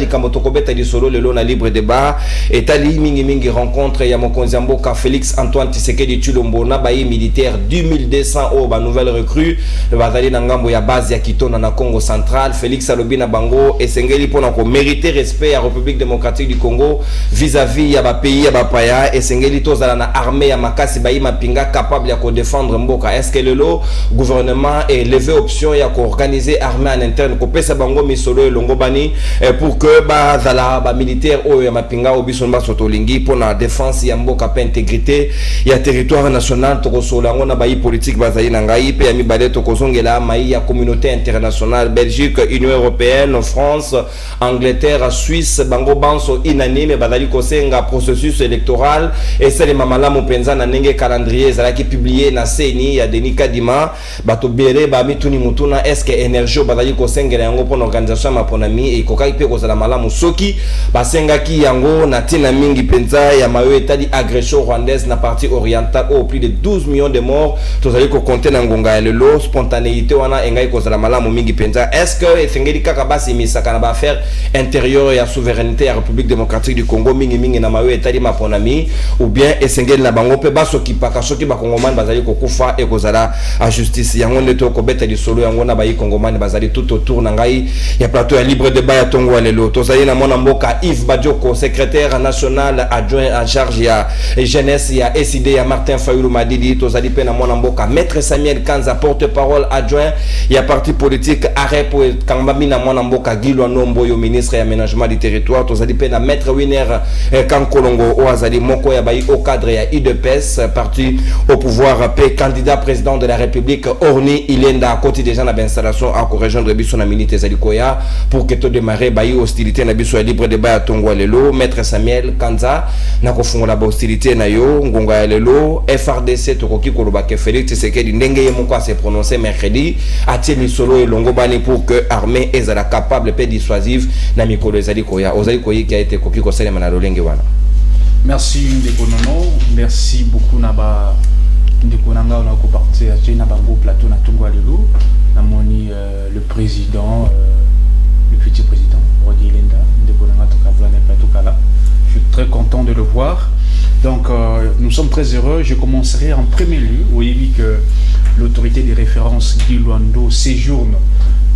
likambo tokobeta lisolo lelo na libre débat etali mingi rencontre ya mokonzi mboka Félix Antoine Tshisekedi Tshilombo na bayi militaire 2200 au ba nouvelle recrue bazali na ngambo ya base ya Kitona na Congo central. Félix alobi na bango esengeli pona ko mériter respect ya République démocratique du Congo vis-à-vis ya ba pays ya ba paya esengeli tozala na armée ya makasi bayi mapinga capable ya ko défendre mboka. Est-ce que le gouvernement est levé option ya ko organiser armée en interne ko pesa bango misolo elongo bani pour que bazala ba militaire o ya mapinga obiso mba sotolingi pona défense ya mboka pa intégrité ya territoire national to kosolango na bayi politique bazali na ngai pe ya mibale to kozongela mai ya communauté internationale Belgique, Union européenne, France, Angleterre, Suisse bango banso inanime bazali kosenga processus électoral et c'est les mamalamu penza na ndenge calendrier ezalaki publié na CENI ya Denis Kadima bato bere ba mituni mutuna est-ce que énergie bazali kosengela yango pour organisation ma ponami et kokaki pe kozala malamu soki basengaki yango na tina mingi penza ya mayo etali agression rwandaise na partie orientale au plus de 12 millions de morts tozali ko compter na ngonga ya lelo spontanéité wana engai kozala malamu mingi penza. Est-ce que esengeli kaka basi misaka na ba affaire intérieure ya souveraineté ya République démocratique du Congo mingi na mayo etali ma ponami ou bien esengeli na bango pe baso kipaka soki ba kongomani bazali kokufa e kozala a justice yango neto ko beta di solo yango na bayi kongomani bazali tout autour na ngai ya plateau ya libre débat ya tongo lelo tozali na mona mboka Yves Badioko secrétaire national adjoint en charge ya jeunesse ya SID ya Martin Fayulu Madidi tozali pe na mona mboka maître Samuel Kanza porte-parole adjoint ya parti politique AREP kangambami na mona mboka Gilwa Nomboyo ministre ya aménagement du territoire tozali pe na maître Winer Kankolongo Oazali moko ya bayi au cadre ya IDPS parti au pouvoir pe candidat président de la République Orni Ilenda à côté des gens d'installation à rejoindre biso na minute Zalikoya pour que tout démarrer bayi hostilité na biso ya libre débat ya tongo lelo maître Samuel Kanza na kofungola ba hostilité na yo ngonga ya lelo FRDC tokoki koloba ke Félix Tshisekedi ndenge ye moko s'est prononcé mercredi atie misolo elongo bani pour que armée ezala capable pe dissuasive na mikolo Zalikoya ozalikoyi qui a été koki ko selema na lolenge wana. Merci Ndekonono, merci beaucoup Naba Ndekonanga on a coparté à China Bango plateau na tongo lelo na moni le président le petit président Rodi Lenda Ndekonanga tokavla na plateau kala. Je suis très content de le voir. Donc nous sommes très heureux. Je commencerai en premier lieu. Vous voyez que l'autorité de référence Guy Luando séjourne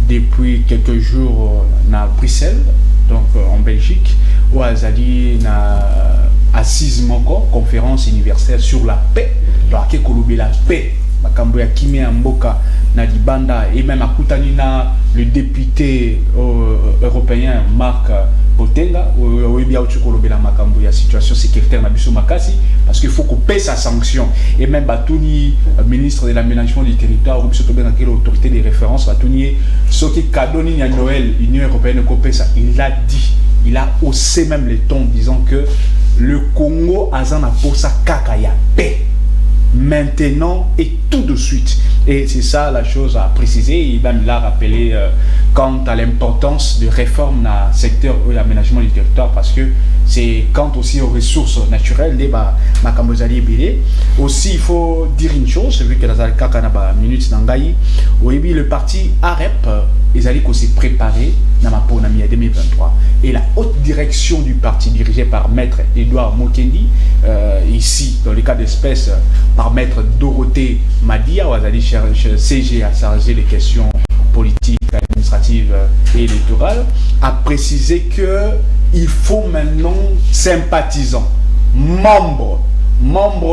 depuis quelques jours à Bruxelles, donc en Belgique, où Azali na assise moko conférence universitaire sur la paix. Donc la paix. Makambo ya Kimé Mboka na Libanda et même à Koutanina le député européen Marc Botenga ou bien la makambo ya situation sécuritaire na biso makasi parce qu'il faut qu'on paie sa sanction et même Batouni ministre de l'aménagement du territoire ou biso to ben quelle autorité de référence Batouni ce qui kadoni ya Noël Union européenne ko paie ça il a dit il a haussé même les tons disant que le Congo azana pour sa kaka ya paix maintenant et tout de suite. Et c'est ça la chose à préciser. Il va me l'a rappelé quant à l'importance de réforme dans le secteur de l'aménagement du territoire parce que c'est quant aussi aux ressources naturelles des Makamozali Bélé. Aussi, il faut dire une chose, vu que dans le cas minutes d'Angaï, le parti AREP, ils allaient aussi préparer dans ma Ponami 2023. Et la haute direction du parti dirigée par maître Edouard Mokendi, ici, dans le cas d'espèce, par maître Dorothée Madia, où allait chercher CG à charger les questions politiques, administratives et électorales, a précisé que il faut maintenant sympathisants, membres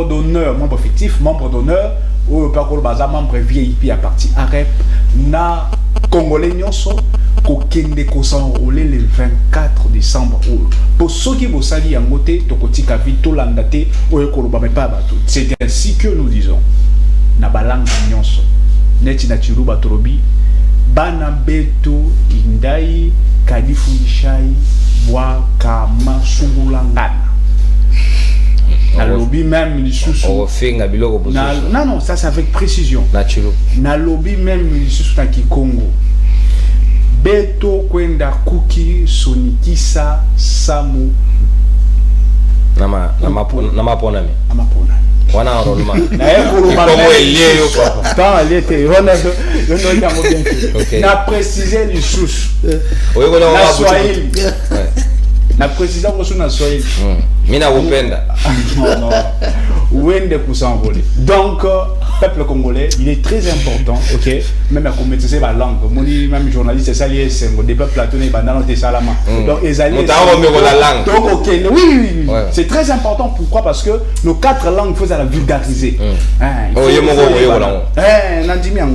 d'honneur, membres fictifs, membres d'honneur, ou par contre, membre VIP à partir AREP, na Congolais nyonso, kokende ko s'enrôler le 24 décembre. Pour ceux qui bossent à côté, tokotika vito landate, c'est ainsi que nous disons, na balanga nyonso, neti na chiruba torobi, bana beto indai kadifundishai bwa kama sungulangana. Na lobby même les sous-sous. Non, ça c'est avec précision. Na lobby même les sous-sous na Kikongo. Beto kwenda kuki sonikisa samu. Nama ponami. Wana rolma. Na préciser les sous. Oui, na Swahili. Na précision ko suna Swahili. Mina upenda. Non. Wende pour s'envoler. Donc peuple congolais, il est très important, OK, même à maîtriser la langue. Moi même journaliste ça lié c'est des peuples latonnés dans des salama. Donc ezali la langue. Donc OK, oui. Ouais. C'est très important pourquoi parce que nos 4 langues il faut la vulgariser.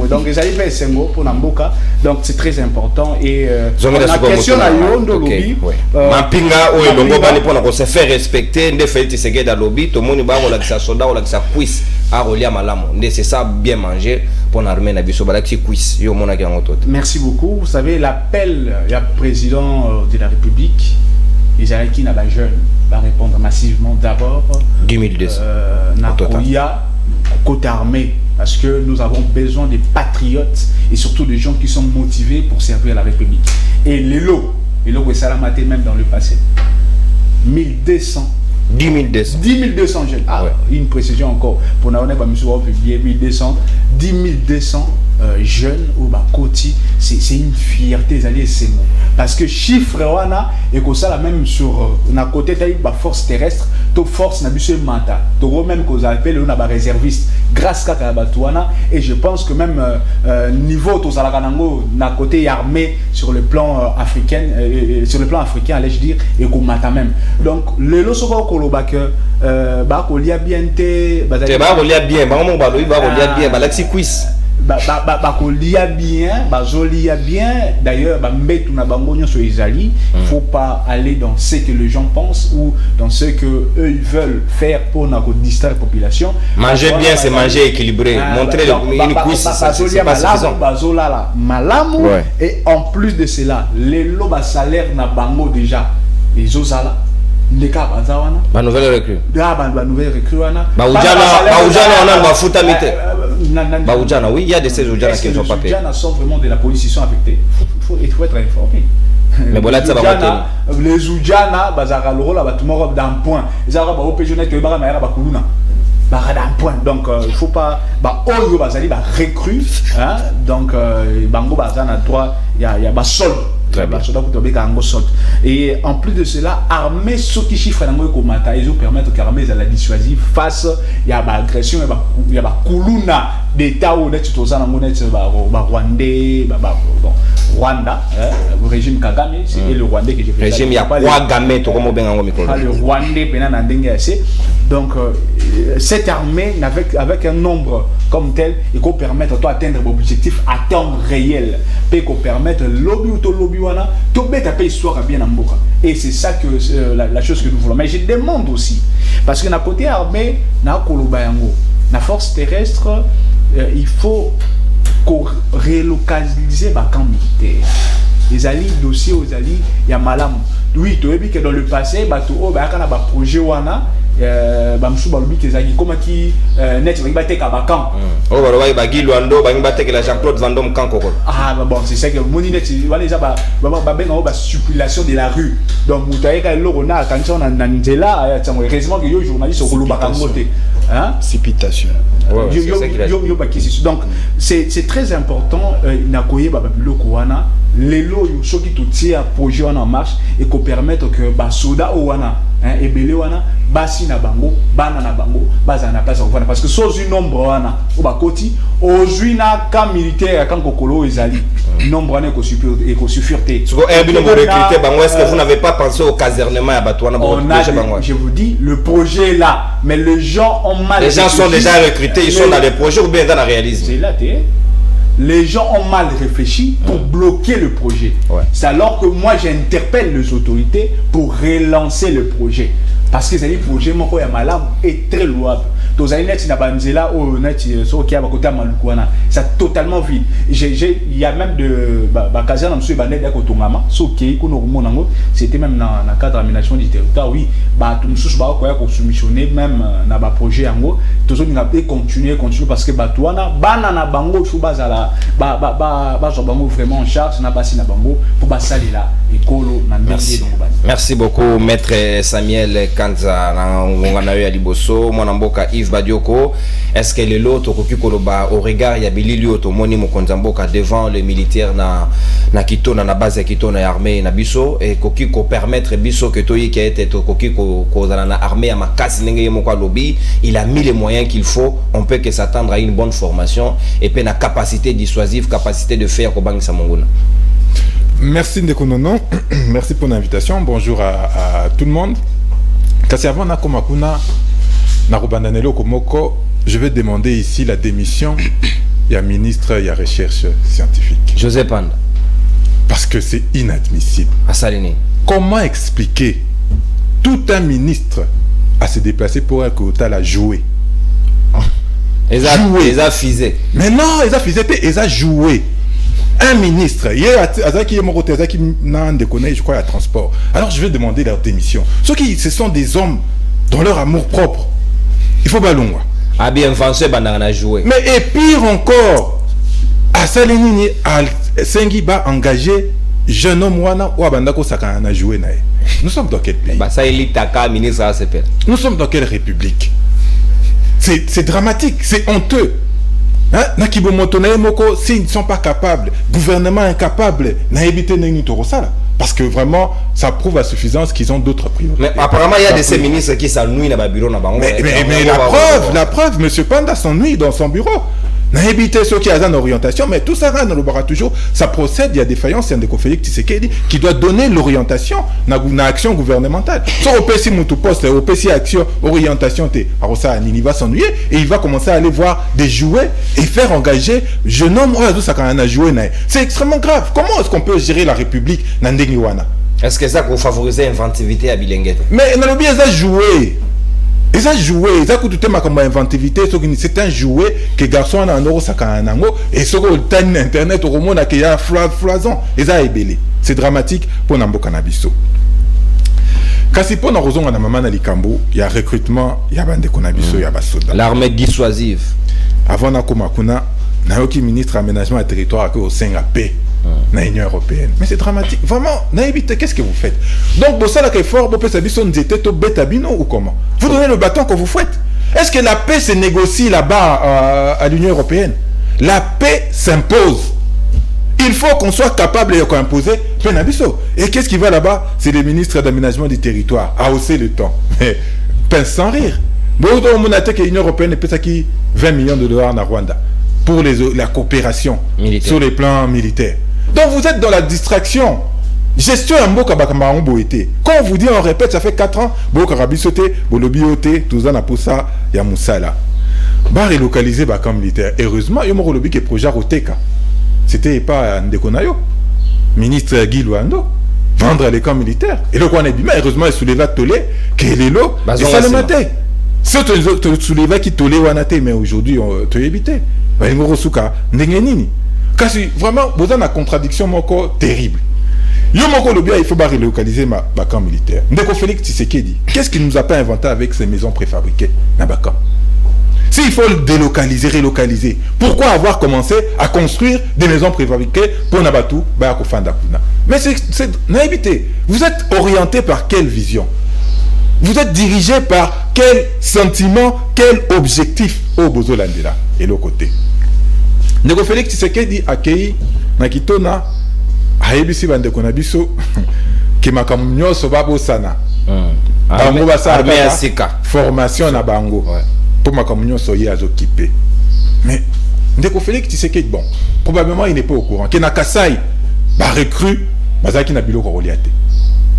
Donc ezali pe sengo pour namboka. Donc c'est très important et la question à Yondo lobby mapinga o elongo bani pona ko se faire respecter nde Félix Tshisekedi da lobby to moni ba ko la sa soda ou la sa cuisse a relia malamu nde c'est ça bien manger pour l'armée na biso ba la cuisse yo mona ki ngoto. Merci beaucoup. Vous savez l'appel du président de la République Israël n'a pas jeune va répondre massivement d'abord 2002 Nakoya côté armée parce que nous avons besoin des patriotes et surtout des gens qui sont motivés pour servir la République. Et les lots que ça l'a maté même dans le passé. 10 200 jeunes. Ah, ouais. Une précision encore. Pour nous, on a publié 1200, 10 200 jeunes au Bakoti. C'est une fierté, c'est bon. Parce que chiffre, et que ça, la même sur la côté de la force terrestre, toute force n'a pas eu mental. Tout même qu'on appelle le réserviste grâce à Kabatouana. Et je pense que même niveau tout ça, la côté armé sur le plan africain, allais-je dire, et qu'on mata même. Donc, le lot sera au Kolobak, Bakolia bien, Bakolia bien, Bakolia bien, Balaxi quiz. Bakolia bien, Bazolia bien. D'ailleurs, il ne faut pas aller dans ce que les gens pensent ou dans ce que eux ils veulent faire pour distraire la population. Manger bien, c'est manger équilibré. Montrer une cuisse, c'est pas suffisant. Malamu, et en plus de cela, les lots salaire na bango déjà. Les Ozala. Ma nouvelle recrue. Nouvelle recrue. Oui, il y a des ces Oujana qui ne sont pas payés. Les Oujana sont vraiment de la police, ils sont affectés. Il faut être informé. Mais voilà, ça va les Oujana, d'un point. Ils ont d'un point. Donc, il ne faut pas. Recrue. Donc, Bango Bazana, il y a sol. Et en plus de cela, armée ceux qui chiffrent ils ont permettre qu'armée la dissuasive face il y a agression il y a kuluna d'état où net tout ça rwandais Rwanda le régime Kagame c'est le Rwandais que j'ai fait régime il y a Kagame to comme benga micro le Rwandais pena ndenge assez donc cette armée avec un nombre comme tel et qu'on permettre toi atteindre l'objectif à temps réel et qu'on permette lobby ou to lobby wana to beta pe histoire bien en mboka et c'est ça que la chose que nous voulons mais je demande aussi parce que na côté armée na koloba yango na force terrestre il faut qu'on relocaliser ba camp militaire les alliés dossiers aux alliés il y a malam oui tu as vu que dans le passé ba to o ba kana ba projet wana bamsou balobi kezaki comment qui net ba teka ba camp oh ba ba Gilwando ba teka la Jean-Claude Van Damme camp kokol ah bon c'est ça que moni net wala za ba benga ba circulation de la rue donc mutaye ka loko na kanisa na nzela ya tsango heureusement que yo journaliste ko loba kangote hein précipitation donc c'est très important nakoye ba biloko wana lelo yo soki to tia projet wana en marche et qu'on permette que ba soda o wana et belé wana basi na bango bana na bango baza na place wana parce que so du nombre wana o ba koti ozui na camp militaire quand kokolo ezali nombre wana ko suffirté so herbi no recruter bango est-ce que vous n'avez pas pensé au casernement à Batouana je vous dis le projet est là mais les gens ont mal les gens sont déjà recrutés ils sont dans les projets ou bien dans la réalisme c'est là les gens ont mal réfléchi pour bloquer le projet. Ouais. C'est alors que moi j'interpelle les autorités pour relancer le projet. Parce que le projet est très louable. C'est totalement vide. Il y a même de c'était même dans le cadre d'aménagement du territoire. Oui, même dans le projet. Continuer parce que vraiment en charge pour Merci beaucoup, Maître Samuel Kanza, Ngonganayo Aliboso, Mwanamboka Yves Badioko. Est-ce que l'autre au regard il y a Billy Moni Mokonzamboka devant les militaires na Kito na base ya Kito na armée na biso et koki ko permettre biso que toyi qui a été koki ko na armée à makasi ndenge yemoko lobby, il a mis les moyens qu'il faut, on peut que s'attendre à une bonne formation et puis la capacité dissuasive, capacité de faire ko bangisa monguna. Merci Ndekonono, merci pour l'invitation. Bonjour à tout le monde. Kasi avant na komakuna na Rubandanelo Komoko, je vais demander ici la démission. Il y a ministre, il y a recherche scientifique. Joseph Panda. Parce que c'est inadmissible. Assaléné. Comment expliquer tout un ministre à se déplacer pour un quota à jouer? Ils ont fisé. Mais non, ils ont fisé, ils ont joué. Un ministre, je crois, à transport. Alors je vais demander leur démission. Ceux qui, ce sont des hommes dans leur amour propre. Il faut ballon. Ah bien, François Banana joué. Mais et pire encore, à Salenini, à Sengiba engagé, jeune homme ou Abandako Sakana joué. Nous sommes dans quel pays? Ça élite Taka, ministre ACP. Nous sommes dans quelle république? C'est dramatique, c'est honteux. Hein? S'ils ne sont pas capables, gouvernement incapable, parce que vraiment, ça prouve à suffisance qu'ils ont d'autres priorités. Mais apparemment, il y a de ces ministres qui s'ennuient dans le bureau. Mais la preuve, M. Panda s'ennuie dans son bureau. N'habitez ceux qui ont une orientation, mais tout ça, toujours, ça procède, il y a des faillances, il y a des conflits qui doit donner l'orientation dans l'action gouvernementale. Soit au PC Moutou-Poste, au PC Action, orientation, il va s'ennuyer et il va commencer à aller voir des jouets et faire engager jeune homme, c'est extrêmement grave. Comment est-ce qu'on peut gérer la République dans Ndengiwana? Est-ce que ça pour favoriser l'inventivité à Bilenguete? Mais on a bien ça joué. Ils ont joué, ils ont coûté comme inventivité, c'est un jouet que garçon a un euro sakanango et ce qu'on a internet au monde qui a floison, ils ont ébélé. C'est dramatique pour Nambo Cannabiso. Quand c'est pour raison à maman Likambo, il y a recrutement, il y a bande Cannabiso, il y a basoda. L'armée dissuasive. Avant Nakomakuna, Naoki ministre aménagement et territoire au sein à paix. Dans l'Union européenne. Mais c'est dramatique. Vraiment, qu'est-ce que vous faites? Donc, vous savez que fort, vous ou comment? Vous donnez le bâton que vous faites. Est-ce que la paix se négocie là-bas à l'Union européenne? La paix s'impose. Il faut qu'on soit capable de imposer Penabiso. Et qu'est-ce qui va là-bas? C'est le ministre d'aménagement du territoire. À hausser le temps. Mais, pince sans rire. Bon, on a dit que l'Union européenne est peut-être 20 millions de dollars en Rwanda pour la coopération militaire. Sur les plans militaires. Donc vous êtes dans la distraction. Gestion en Boka Bakamba Boété. Quand on vous dit, on répète, ça fait 4 ans, Boka Rabisoté, Bolobioté, tout ça, Napoussa, Yamoussala. Bah, relocaliser Bakam militaire. Heureusement, il y a un qui est projet Roteka. C'était pas Ndekonayo, ministre Guy Luando, vendre les camps militaires. Et le quoi n'est bien, heureusement, il souleva Tolé, qu'il est là, et ça le matin. C'est tu souleva qui Tolé Wanate, mais aujourd'hui, on te évité. Il me reçoit Nengenini. Vraiment, vous avez une contradiction terrible. Il faut relocaliser ma camp militaire. Ndeko Félix Tshisekedi, qu'est-ce qu'il nous a pas inventé avec ces maisons préfabriquées? S'il faut délocaliser, relocaliser, pourquoi avoir commencé à construire des maisons préfabriquées pour Nabatu, mais c'est naïveté. Vous êtes orienté par quelle vision? Vous êtes dirigé par quel sentiment, quel objectif au Bozolandela et l'autre côté? Ndeko Félix Tshisekedi accueilli Nakitona Aebisi Bandeko Nabiso qui m'a comme nyoso babo sana. Bango basa formation na bango. Pour ma communion soyez à occupé. Mais Ndeko Félix Tshisekedi bon, probablement il n'est pas au courant. Que na Kasai ba recrue bazaki na biloko reliate.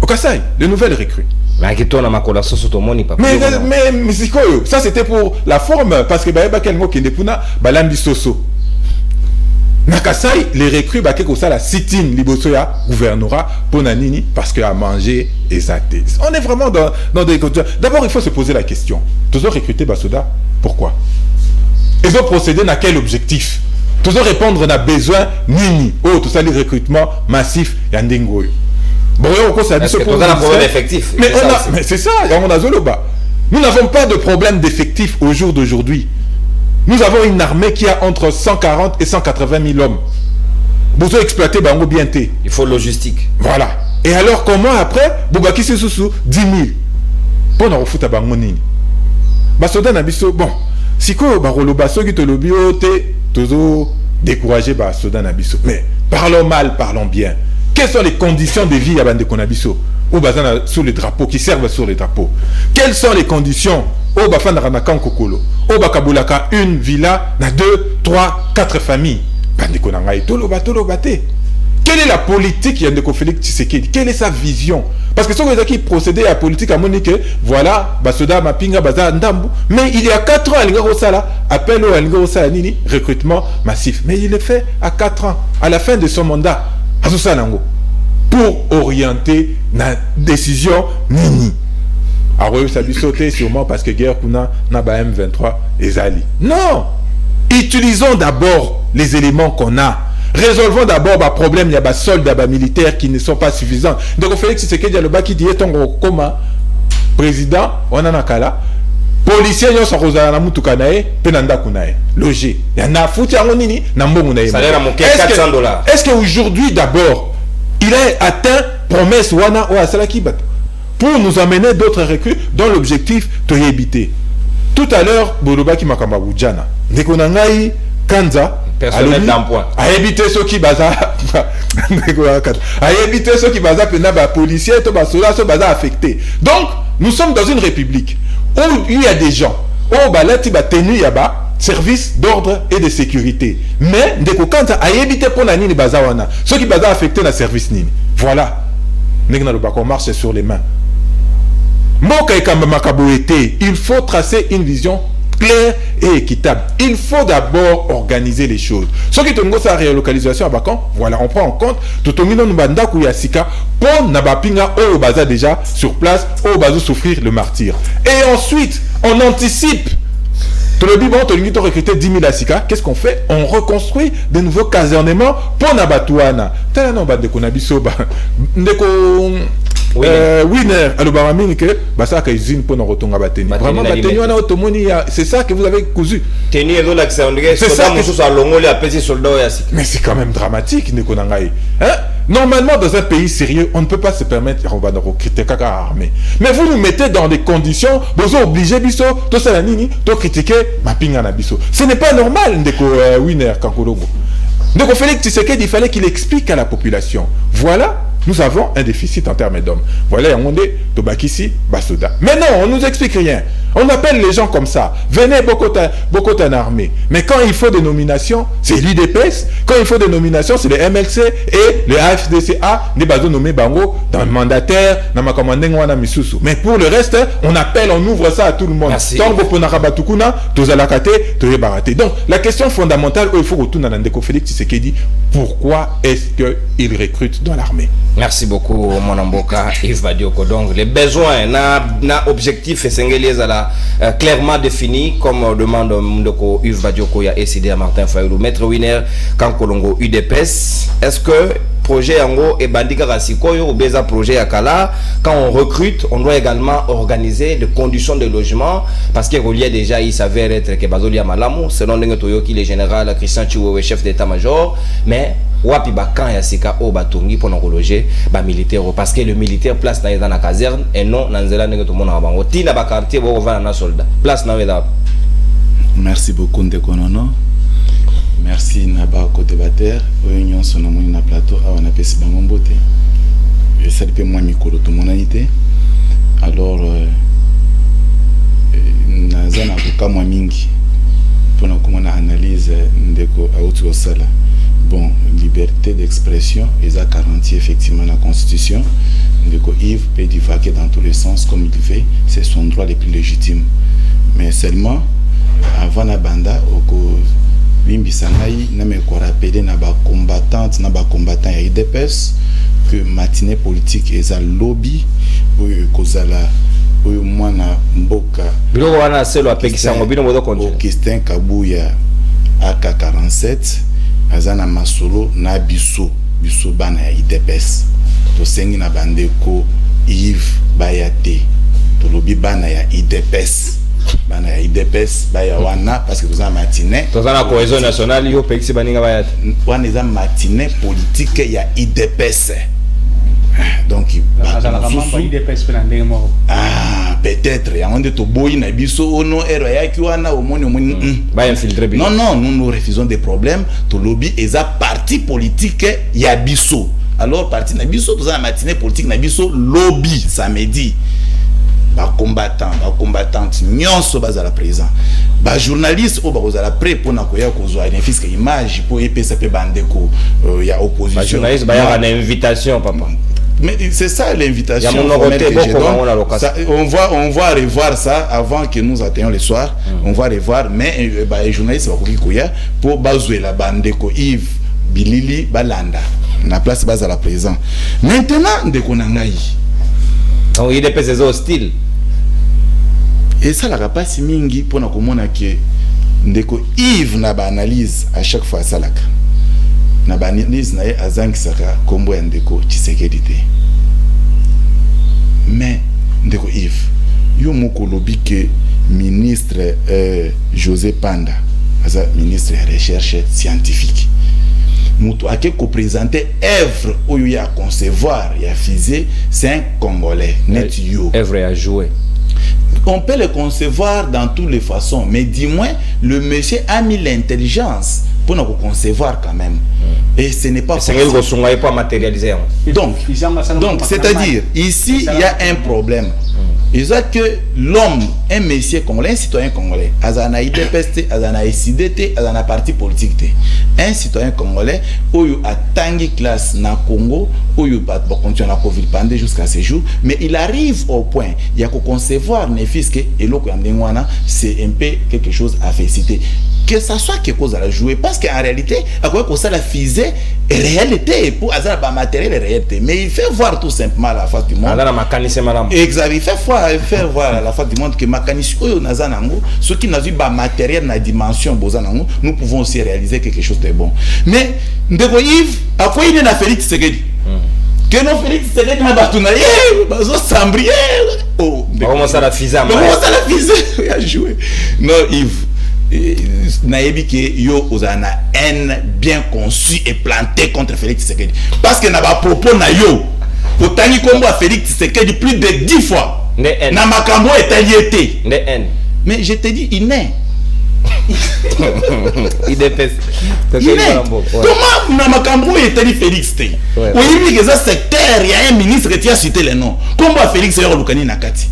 Au Kasai, de nouvelles recrues. Mais ça c'était pour la forme parce que ba quel mot qui ndepuna balambi soso. Nakasai, les recrues, la sit-in, libosoya, gouvernorat, pour Nanini, parce qu'à manger, exacté. On est vraiment dans des... D'abord, il faut se poser la question. Tous ont recruté Basoda, pourquoi? Ils ont procédé à quel objectif? Tous ont répondre à besoin, nini. Oh, tout ça, les recrutements massifs, yandingo. Bon, on a un problème d'effectif. Mais c'est ça, on a Zoloba. Nous n'avons pas de problème d'effectif au jour d'aujourd'hui. Nous avons une armée qui a entre 140 et 180 000 hommes. Vous avez exploité Bango Bienté. Il faut logistique. Voilà. Et alors comment après bobaki sous 10 000 pour na refuta bango nini basoda na biso bon siko baroloba soki to lobi ote tozo décourager basoda na biso mais parlons mal parlons bien. Quelles sont les conditions de vie à bande konabiso ou bazana sur les drapeaux qui servent sur les drapeaux? Quelles sont les conditions au bafana ranakan kokolo au bakabulaka une villa na 2, 3, 4 familles bande konangai tolo bate? Quelle est la politique Yandeko Félix Tshisekedi? Quelle est sa vision? Parce que ceux qui procédaient à la politique à Monique, voilà, Basoda, Mapinga, Baza, Ndambu. Mais il y a 4 ans, Alinga Rosala, appel au Alinga Rosala Nini, recrutement massif. Mais il le fait à 4 ans, à la fin de son mandat, à Sosalango, pour orienter la décision Nini. Alors, ça lui sauter sûrement parce que guerre Kuna n'a pas M23 et Zali. Non! Utilisons d'abord les éléments qu'on a. Résolvons d'abord les problèmes, il y a des soldats militaires qui ne sont pas suffisants. Donc, Félix Tshisekedi Dialoba qui dit comme président, on en a kala. Policiers, ils sont rosés na mutukanae, penanda kunae. Logé. Il y en a foutu à nini, nambomunae. Salaire à mon $400. Est-ce qu'aujourd'hui, d'abord, il a atteint promesse wana ou asalakibat pour nous amener d'autres recrues dont l'objectif de éviter. Tout à l'heure, Boloba qui m'a kamabujana. Nekonangai Kanza. Personnel d'emploi. À éviter ceux qui basent à éviter ceux qui basent à policiers, ceux qui basent affectés. Donc, nous sommes dans une république où il y a des gens, où balati ba tenu yaba service d'ordre et de sécurité. Mais ndeko kanta à éviter pour la nini bazawana, ceux qui basent affectés na service nini. Voilà. Negna le bako marche sur les mains. Moka et kamba makaboete, il faut tracer une vision clair et équitable. Il faut d'abord organiser les choses. Ce qui est sa relocalisation à Bakan, voilà, on prend en compte tout le monde banda kuyasika pour nabapinga au baza déjà sur place, au baza souffrir le martyr. Et ensuite, on anticipe. Tout le bibon, tout le monde recruter 10 000 asika. Qu'est-ce qu'on fait? On reconstruit de nouveaux casernements pour Nabatouana. Tel non bande konabiso ba ndeko winner alors baramini que basa ka usine pour nous retonga bateni vraiment bateni wana otomoni c'est ça que vous avez cousu teni ezo la Xandré soda musu sa longoli a pesi soldat ya sika. Mais c'est quand même dramatique ndeko nangai hein. Normalement dans un pays sérieux on ne peut pas se permettre on va nous critiquer kaka armée mais vous nous mettez dans des conditions vous obligez biso to ça nini to critiquer mapinga na biso ce n'est pas normal ndeko winner kankologo ndeko Félix Tshisekedi il fallait qu'il explique à la population voilà. Nous avons un déficit en termes d'hommes. Voilà, on est Tobakissi, Basoda. Mais non, on ne nous explique rien. On appelle les gens comme ça. Venez Bokota en armée. Mais quand il faut des nominations, c'est l'UDPS. Quand il faut des nominations, c'est le MLC et le AFDCA. Les bateaux nommés Bango dans le mandataire, dans ma commanding wana misusu. Mais pour le reste, on appelle, on ouvre ça à tout le monde. Merci. Donc, la question fondamentale, il faut retourner dans Ndeko Félix Tshisekedi. Pourquoi est-ce qu'il recrute dans l'armée? Merci beaucoup, mon amboka Yves Badioko. Donc, les besoins, na objectif et clairement défini, comme demande Mndoko Yves Badioko et SID à Martin Fayoulou. Maître Winner, Kankolongo UDPS, est-ce que projet Ango et Bandika Rasikoyo ou Beza projet Akala, quand on recrute, on doit également organiser des conditions de logement parce qu'il y a déjà, il s'avère être que Bazolia Malamu, selon Nengotoyoki, le général Christian Chiwewe, chef d'état-major, mais wapi bakan ya sika o batongi pour nous loger ba militaire parce que le militaire place dans la caserne et non dans nzela ndenge to mona bango tina ba quartier bo va na soldat place na wela. Merci beaucoup Ndekonono. Merci naba ko débatteur réunion sonamoni na plateau awana pesi bango mbote. Je salue moi micro to monalité. Alors nazana ko kama mingi pour na komona analyse ndeko auto osala. Bon, liberté d'expression, ils ont garanti effectivement la Constitution. Yves peut divaguer dans tous les sens comme il fait, c'est son droit le plus légitime. Mais seulement, avant la banda, Bimbisangaï n'a pas rappelé na ba combattante, na ba combattant et IDPS que matinée politique est un lobby pour kozala mwana mboka. Bilo wana selo apekisango bino modo konje. Augustin Kabuya AK47. Azana masolo na biso bana ya IDPS to sengi na bandeko Yves Bayate to lobi bana ya IDPS baya wana parce que vous en matinée to zana cohésion nationale yo pexi baninga Bayate wana za matinée politique ya IDPS Donc peut-être on de to boy na biso ono ero ya ki wana omoni ba infiltrer non nous refusons des problèmes to lobby eza parti politique ya biso. Alors parti na biso to za matinée politique na biso lobby samedi ba combattante nyonso bazala présent ba journaliste o bazala prêt pour na koya kozwa une fisque image pour epesa pe bandeko ya opposition. Ba journaliste ba ya une invitation papa. Mais c'est ça l'invitation. On va revoir ça avant que nous atteignions le soir. On va revoir, mais les journalistes pour bazouer la bande de Yves Bilili Balanda. La place base à la présent. Maintenant, de Konangaï. Donc il est pesé hostile. Et ça, la rapace mingi pour nous comprendre que ndeko Yves n'a pas analyse à chaque fois ça là. Na banise na azangi saka kombo ya ndeko Tshisekedi te. Mais ndeko Yves yo moko lobi que ministre José Panda asa ministre de recherche scientifique mutu ake ko présenter œuvre oyo ya concevoir ya fusée, c'est un Congolais net yo œuvre à jouer. On peut le concevoir dans toutes les façons, mais du moins le monsieur a mis l'intelligence pour nous concevoir quand même. Et ce n'est pas possible. Pas matérialisé. Donc c'est-à-dire, ici, il y a un problème. Il y a que l'homme, un monsieur congolais, un citoyen congolais, azana IDPST, azana SIDT, azana parti politique. Un citoyen congolais, où a tangi classe na Congo, où il va continuer à Covid pendant jusqu'à ce jour, mais il arrive au point, il y a qu'à concevoir les fils que c'est un peu quelque chose à féliciter. Que ça soit quelque chose à la jouer, parce qu'en réalité, à quoi que ça la fusée est réalité pour hasard matériel réalité, mais il fait voir tout simplement la face du monde. Exact, il fait voir à la face du monde que mécanicien ceux qui n'ont pas matériel na dimension nous pouvons aussi réaliser quelque chose de bon. Mais ndeko Yves, à quoi il est na Félix Tshisekedi? Que non Félix Tshisekedi na batuna bazo sambrier. Oh, comment ça la fusée? Comment ça la fusée a joué? Non Yves. Naïbi que yo osana haine bien conçue et plantée contre Félix Tshisekedi parce que n'a pas propos na yo otani kombo à Félix Tshisekedi plus de 10 fois na makambo etaliété mais je te dis il naît il dépêche comment na makambo etali Félix te oui que ça secteur il y a un ministre qui a cité les noms kombo à Félix yo lukani na kati.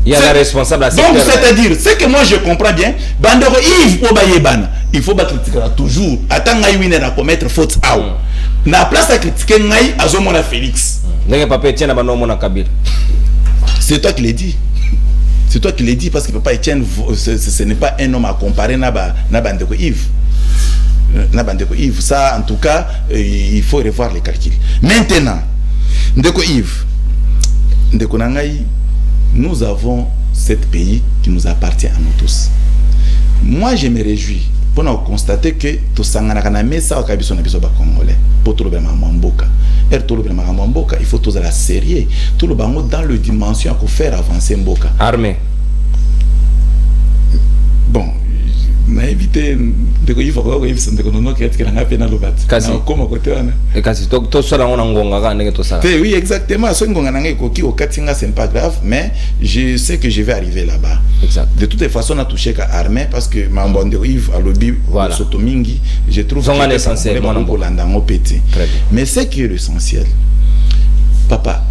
Il y a la responsable à donc c'est-à-dire, c'est que moi je comprends bien, Bandero Yves Obayebana, il faut pas critiquer toujours. Attends Ngaï Winer à commettre faute à na place à critiquer Ngaï à Zomona Félix. C'est toi qui l'as dit. C'est toi qui l'as dit parce que papa Etienne, ce n'est pas un homme à comparer na Bandero Yves. Na Bandero Yves, ça en tout cas, il faut revoir les calculs. Maintenant, Ndeko Yves, Ndeko Nangaï, nous avons ce pays qui nous appartient à nous tous. Moi, je me réjouis pour nous constater que tout ça congolais pour tout le il faut tout la sérieux tout le monde dans le dimension pour faire avancer Mboka. Armée. Bon. Na éviter de ko yifa ko yifisa ndeko nono kete kana pena lobat kasi koma kote wana e kasi to sala ngona ngonga ka ndenge to sala oui exactement so ngonga nanga koki o katinga c'est pas grave mais je sais que je vais arriver là-bas. Exact. De toutes les façons on a touché qu'à armée parce que mambo de Yves à lobby sotomingi je trouve que c'est essentiel mon landango pété mais c'est qui est l'essentiel papa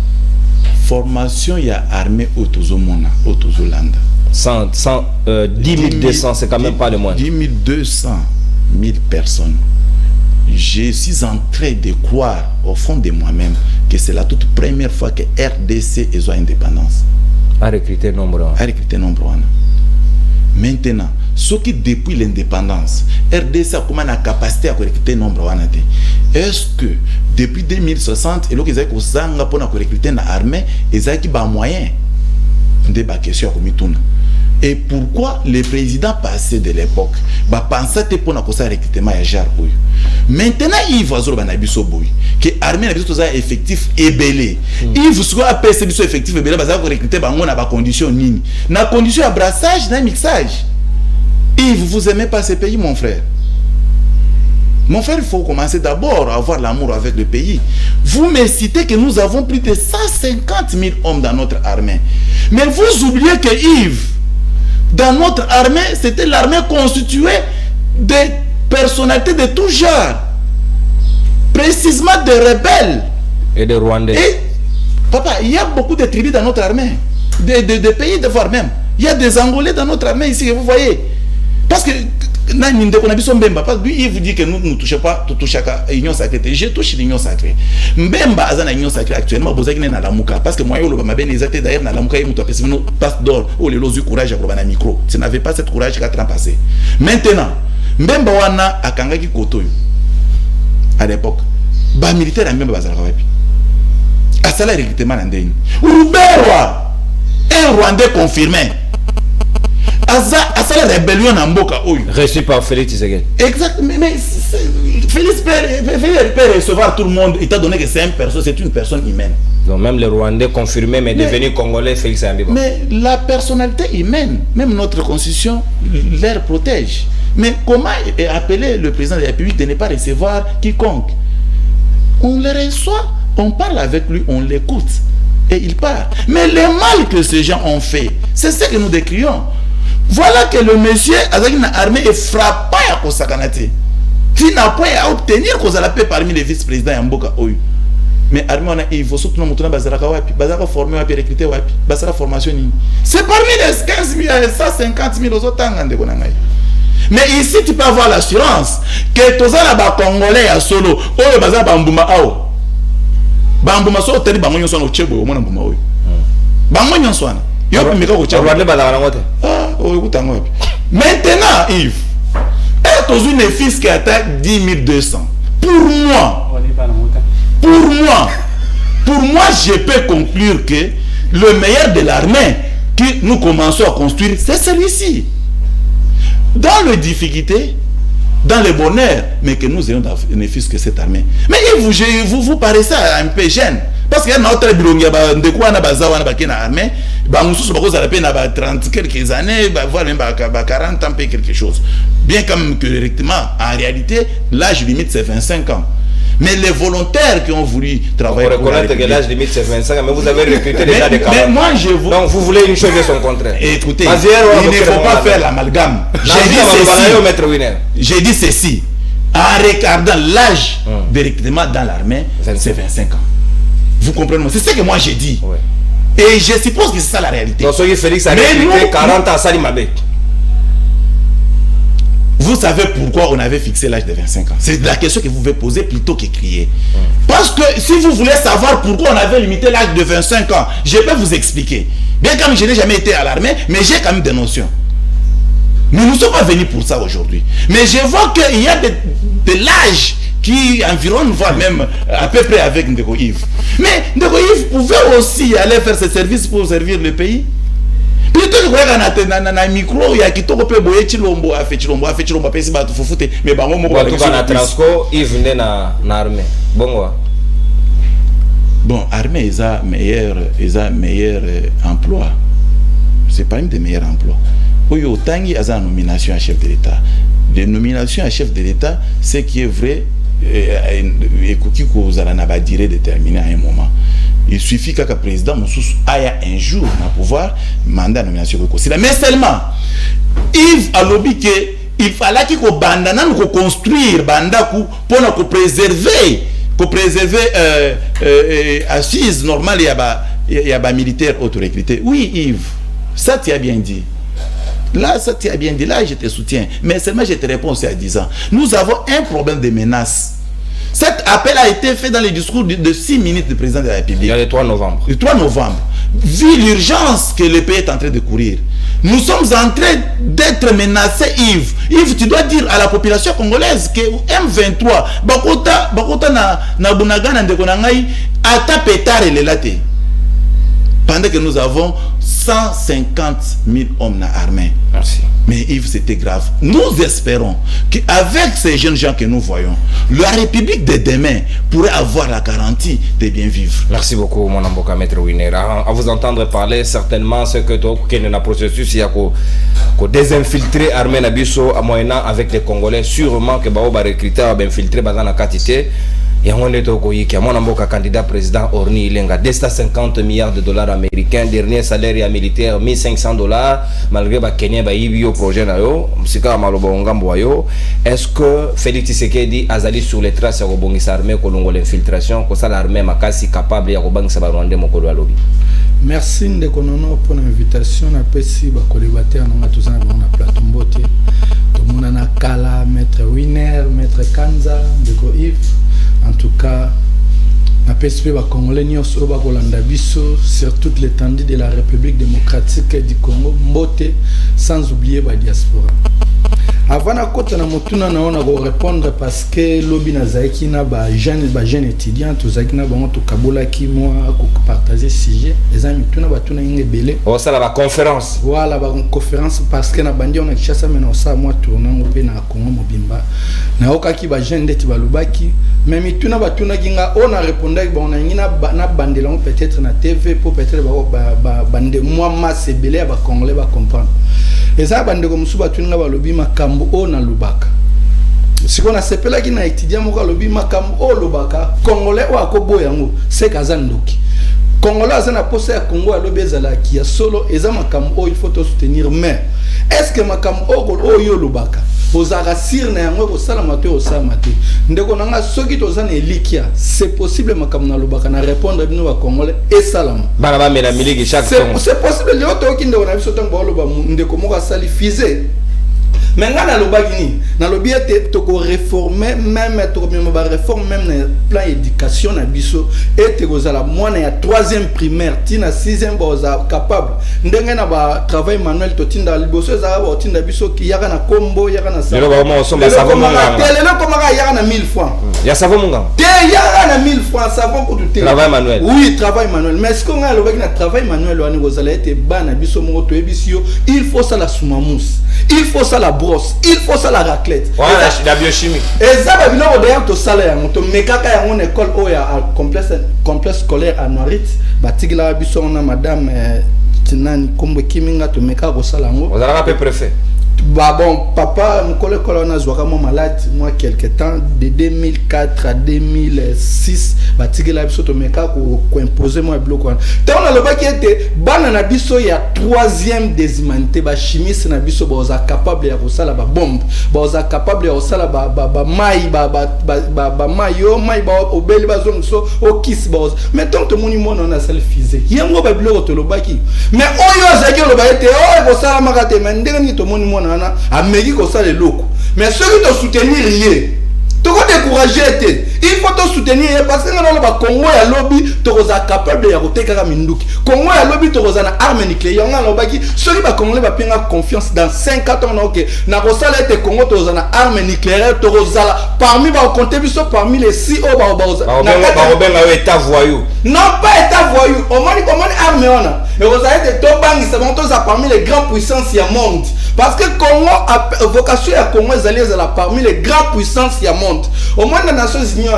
formation ya armée autozomona autozolanda 10 200, c'est quand même pas le moins. 10 200 000 personnes. Je suis en train de croire au fond de moi-même que c'est la toute première fois que RDC est indépendance. A recruté nombre. Maintenant, ce qui depuis l'indépendance, RDC a comme la capacité à recruter nombre. Est-ce que depuis 2060, et là qu'ils ont pour recruter dans l'armée, ils ont des moyens de question comme tout. Et pourquoi les présidents passés de l'époque pensaient pour nous recrutement à Jar. Maintenant, il va se que l'armée a effectif ébélé. Il faut appeler ce effectif ébélé parce que recruter dans des conditions nini. Dans condition de brassage, dans mixage. Et vous aimez pas ces pays, mon frère. Mon frère, il faut commencer d'abord à avoir l'amour avec le pays. Vous me citez que nous avons plus de 150 000 hommes dans notre armée. Mais vous oubliez que Yves, dans notre armée, c'était l'armée constituée de personnalités de tout genre. Précisément des rebelles. Et des Rwandais. Et, papa, il y a beaucoup de tribus dans notre armée. Des pays de voir même. Il y a des Angolais dans notre armée ici, vous voyez. Parce que lui, il vous dit que nous ne touchons pas, l'union sacrée. Je touche l'union sacrée. Mbemba a une union sacrée actuellement, vous avez la mouka. Parce que moi, je suis d'ailleurs dans la mouka, il me passe d'or, où les lois du courage à le micro. Tu n'avais pas ce courage 4 ans passé. Maintenant, Mbemba wana a Kangaki Koto. À l'époque, les militaires ont même pas à ça, le recrutement en Dane. Uruberwa, un Rwandais confirmé. À ça, la rébellion en Mboka. Reçu par Félix Tshisekedi. Exactement. Mais Félix peut recevoir tout le monde, étant donné que c'est une personne humaine. Donc même les Rwandais confirmés, mais devenus Congolais, Félix Ambiba. Mais la personnalité humaine, même notre constitution, leur protège. Mais comment appeler le président de la République de ne pas recevoir quiconque? On le reçoit, on parle avec lui, on l'écoute. Et il part. Mais le mal que ces gens ont fait, c'est ce que nous décrions. Voilà que le monsieur avec une armée est frappé à Kosakanate. Qui n'a pas à obtenir qu'on a la paix parmi les vice-présidents et Mboka Oyu. Mais l'armée, il faut surtout nous montrer Bazaraka Wapi. Bazaraka formé Wapi, recruté Wapi. Bazaraka formation. C'est parmi les 15 000 et 150 000 aux autres. Mais ici, tu peux avoir l'assurance que tous les Congolais à solo, Oyo Bazaraka Bambuma Ao. Bambuma so teli bangonyo so no chebo mona mbuma Oyo. Bangonyo so na. Yo pimika ko chebo. Maintenant, Yves, est une fils qui attaque 10 200. Pour moi, je peux conclure que le meilleur de l'armée que nous commençons à construire, c'est celui-ci. Dans les difficultés, dans le bonheur, mais que nous ayons ne fût que cette armée. Mais vous paraissez un peu jeune. Parce qu'il y a un autre bilan, de quoi on a besoin de l'armée, on a 30 quelques années, voire même 40 ans, quelque chose. Bien comme que, directement, en réalité, l'âge limite c'est 25 ans. Mais les volontaires qui ont voulu travailler pour reconnaître que l'âge limite c'est 25 ans, mais vous avez recruté des gens de 40. Mais moi donc vous voulez une chose et son contraire. Écoutez, il ne faut pas faire l'amalgame. J'ai dit ceci. En regardant l'âge de recrutement dans l'armée, c'est 25 ans. Vous comprenez? C'est ce que moi j'ai dit. Ouais. Et je suppose que c'est ça la réalité. Donc celui Félix a recruté 40 ans à Salimabé. Vous savez pourquoi on avait fixé l'âge de 25 ans? C'est la question que vous pouvez poser plutôt que crier. Parce que si vous voulez savoir pourquoi on avait limité l'âge de 25 ans, je peux vous expliquer. Bien comme je n'ai jamais été à l'armée, mais j'ai quand même des notions. Nous ne sommes pas venus pour ça aujourd'hui. Mais je vois qu'il y a de l'âge qui environne, voire même à peu près avec Ndeko Yves. Mais Ndeko Yves pouvait aussi aller faire ses services pour servir le pays. Plutôt que un micro, il y a qui t'ont peu boyer Chilombo, a fait Chilombo, pesi ba fufute, mais bango mo ba tout na transco, il venait na armée. Bon armée ils a meilleur emploi. C'est pas une des meilleurs emplois. Oyo tangi a nomination à chef de l'État. Les nominations à chef de l'État, ce qui est vrai et qui cause la naba durée déterminée à un moment. Il suffit qu'un président ait un jour à pouvoir mandat de nomination. Mais seulement, Yves a lobby qu'il fallait qu'il construire pour préserver assises normales et à militaires auto-recrutés. Oui, Yves, ça tu as bien dit. Là, ça tu as bien dit. Là, je te soutiens. Mais seulement, je te réponds aussi à 10 ans. Nous avons un problème de menaces. Cet appel a été fait dans le discours de 6 minutes du président de la République. Il y a le 3 novembre. Le 3 novembre. Vu l'urgence que le pays est en train de courir, nous sommes en train d'être menacés, Yves. Yves, tu dois dire à la population congolaise que M23, Bakota na Bunagana de Konangai, ata petare le laté. pendant que nous avons 150 000 hommes dans l'armée. Merci. Mais Yves, c'était grave. Nous espérons qu'avec ces jeunes gens que nous voyons, la République de demain pourrait avoir la garantie de bien vivre. Merci beaucoup, mon amboka maître Winner. À vous entendre parler, certainement, ce que tu as processus, il y a que désinfiltrer l'armée Nabiso à moyennant avec les Congolais, sûrement que Bao va recruter, va infiltrer dans la quantité. Et on est au Koyi, qui a mon amboka candidat président Orni Ilenga, 250 milliards de dollars américains, dernier salaire militaire 1500 dollars, malgré que Kenya va y au projet. Est-ce que Félix Tshisekedi a allé sur les traces de la armée, que l'infiltration, que ça l'armée est si capable de faire Mokolo lobby? Merci Ndekonono pour l'invitation. Merci aux collaborateurs dans la plateforme Boté. Tout le monde a Kala, Maître Winner, Maître Kanza, Ndeko Yves. En tout cas, merci aux Congolais sur toute l'étendue de la République démocratique du Congo, Mbote, sans oublier la diaspora. Avant de répondre parce que lobby nazaiki na ba jeune étudiant tozaki na bango to kabola ki moi ko partager sujet les amis tuna batuna ingebele oh ça la conférence voilà ba conférence parce que na bandi on a chassa mena ça moi tourner ngopé na Congo mobimba na okaki ba jeune ndeti balubaki même tuna batuna kinga on a répondu bon na ngina na bandela peut-être na TV pour peut-être ba bande moi masse belé ba congolais ba comprendre. Et ça, bande comme souba tuninga balobi makambo o na lubaka. Si on a sepela ki na étudiant mo balobi makambo o lubaka, congolais o akobo yango, c'est kazandoki. Congolais azana posé à Congo a lobi ezala ki ya solo eza makambo o il faut te soutenir mais est-ce que makambo o yo lubaka? Ozara sir na yango ko sala maté o sala maté. Ndeko nanga soki tozana elikia, c'est possible makambo na lubaka na répondre bino ba congolais et salam. Bana ba mena miliki chaque c'est possible le auto ki ndeko na biso tango loba ndeko mo ka sali fizé. Mais nga na lobaki ni na lobi ete to ko réformer même to ko ba réforme même na plan éducation na biso ete ko zala mwana ya 3e primaire tina 6e boza capable ndenge na ba travail manuel to tinda liboso za ba tinda biso ki yaka na kombo yaka na sa lelo ba mo somba savon munga lelo ko maka yaka na 1000 francs ya savon munga te yaka na 1000 francs savon pour tout travail manuel oui travail manuel mais ce qu'on a lobaki na travail manuel wani ko zala ete bana biso mo to ebisio il faut ça la soumamousse il faut ça la brosse, il faut ça la raclette. Voilà, la biochimie. Et ça, va venir au derrière ton salaire. On te met caca à une école où il y a un complexe scolaire à Noirit. Batigla biso on a madame Tinani Kombo Kiminga te meka au salaire. On a rappelé préfet. Bah bon, papa, mon collègue on a vraiment malade, moi quelque temps, de 2004 à 2006, batigla biso to meka ko imposer moi bloc. Tant on a le bac qui était bana na biso il y a 3e déshumanité, ba chimiste na biso ba oza capable ya kosala ba bombe, ba oza capable ya kosala ba mai ba mayo, mai ba obeli ba zonso o kiss ba. Mais tant que mon monde on a sel fisé. Yango ba bloc to le bac. Mais oyo zaki lo ba ete o kosala makate mais ndenge ni to mon monde à Megi comme ça les locaux. Mais ceux qui te soutenir lié, tu vas décourager. Il faut te soutenir parce que dans le Congo ya lobby, tu es capable de yaroter kaka minduki. Congo ya lobby, tu es na arme nucléaire. On a lobby ceux qui va Congolais va prendre confiance dans 50 ans OK. Na kosala ete Congo tu es na arme nucléaire, tu es parmi va compter biso parmi les CEO ba ba état voyou. Non pas état voyou. Au moins arme on a. Et vous avez des tobangi, c'est bon parmi les grandes puissances du monde. Parce que Congo a vocation à Congo parmi les grandes puissances du monde. Au moins dans les Nations Unies,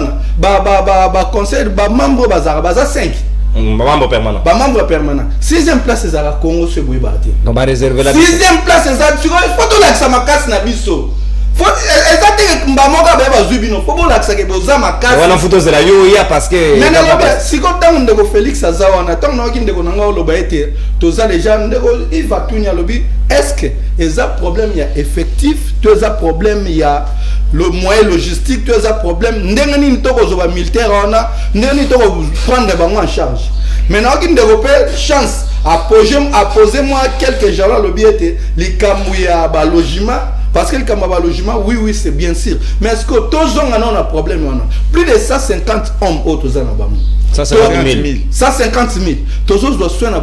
conseil, membre bazar, 5. Membre permanent. Membre permanent. 6e place c'est à Congo se bouibardi. Donc va réserver la 6e place c'est à il faut tout l'accès ma casse na biso. Faut exactement mbamoka ba zubino. Faut bon l'accès que boza ma casse. Wana photo c'est la yo ya parce que mais non si quand on ndeko Félix Azawana tant na ki ndeko nanga lo ba ete toza déjà ndeko il va tunya lobi est-ce que eza problème il y a effectif tu as problème il y a le moyen logistique tu as problème ndenge ni toko zo ba militaire ona ndenge ni toko prendre bango en charge maintenant qui développer chance à poser moi quelques gens là lobi ete likambu ya ba logement. Parce que le Kamaba logement, oui, c'est bien sûr. Mais est-ce que tous on a un problème? Plus de 150 hommes autour de nous. 150 000. 150 000. Tous on doit soigner à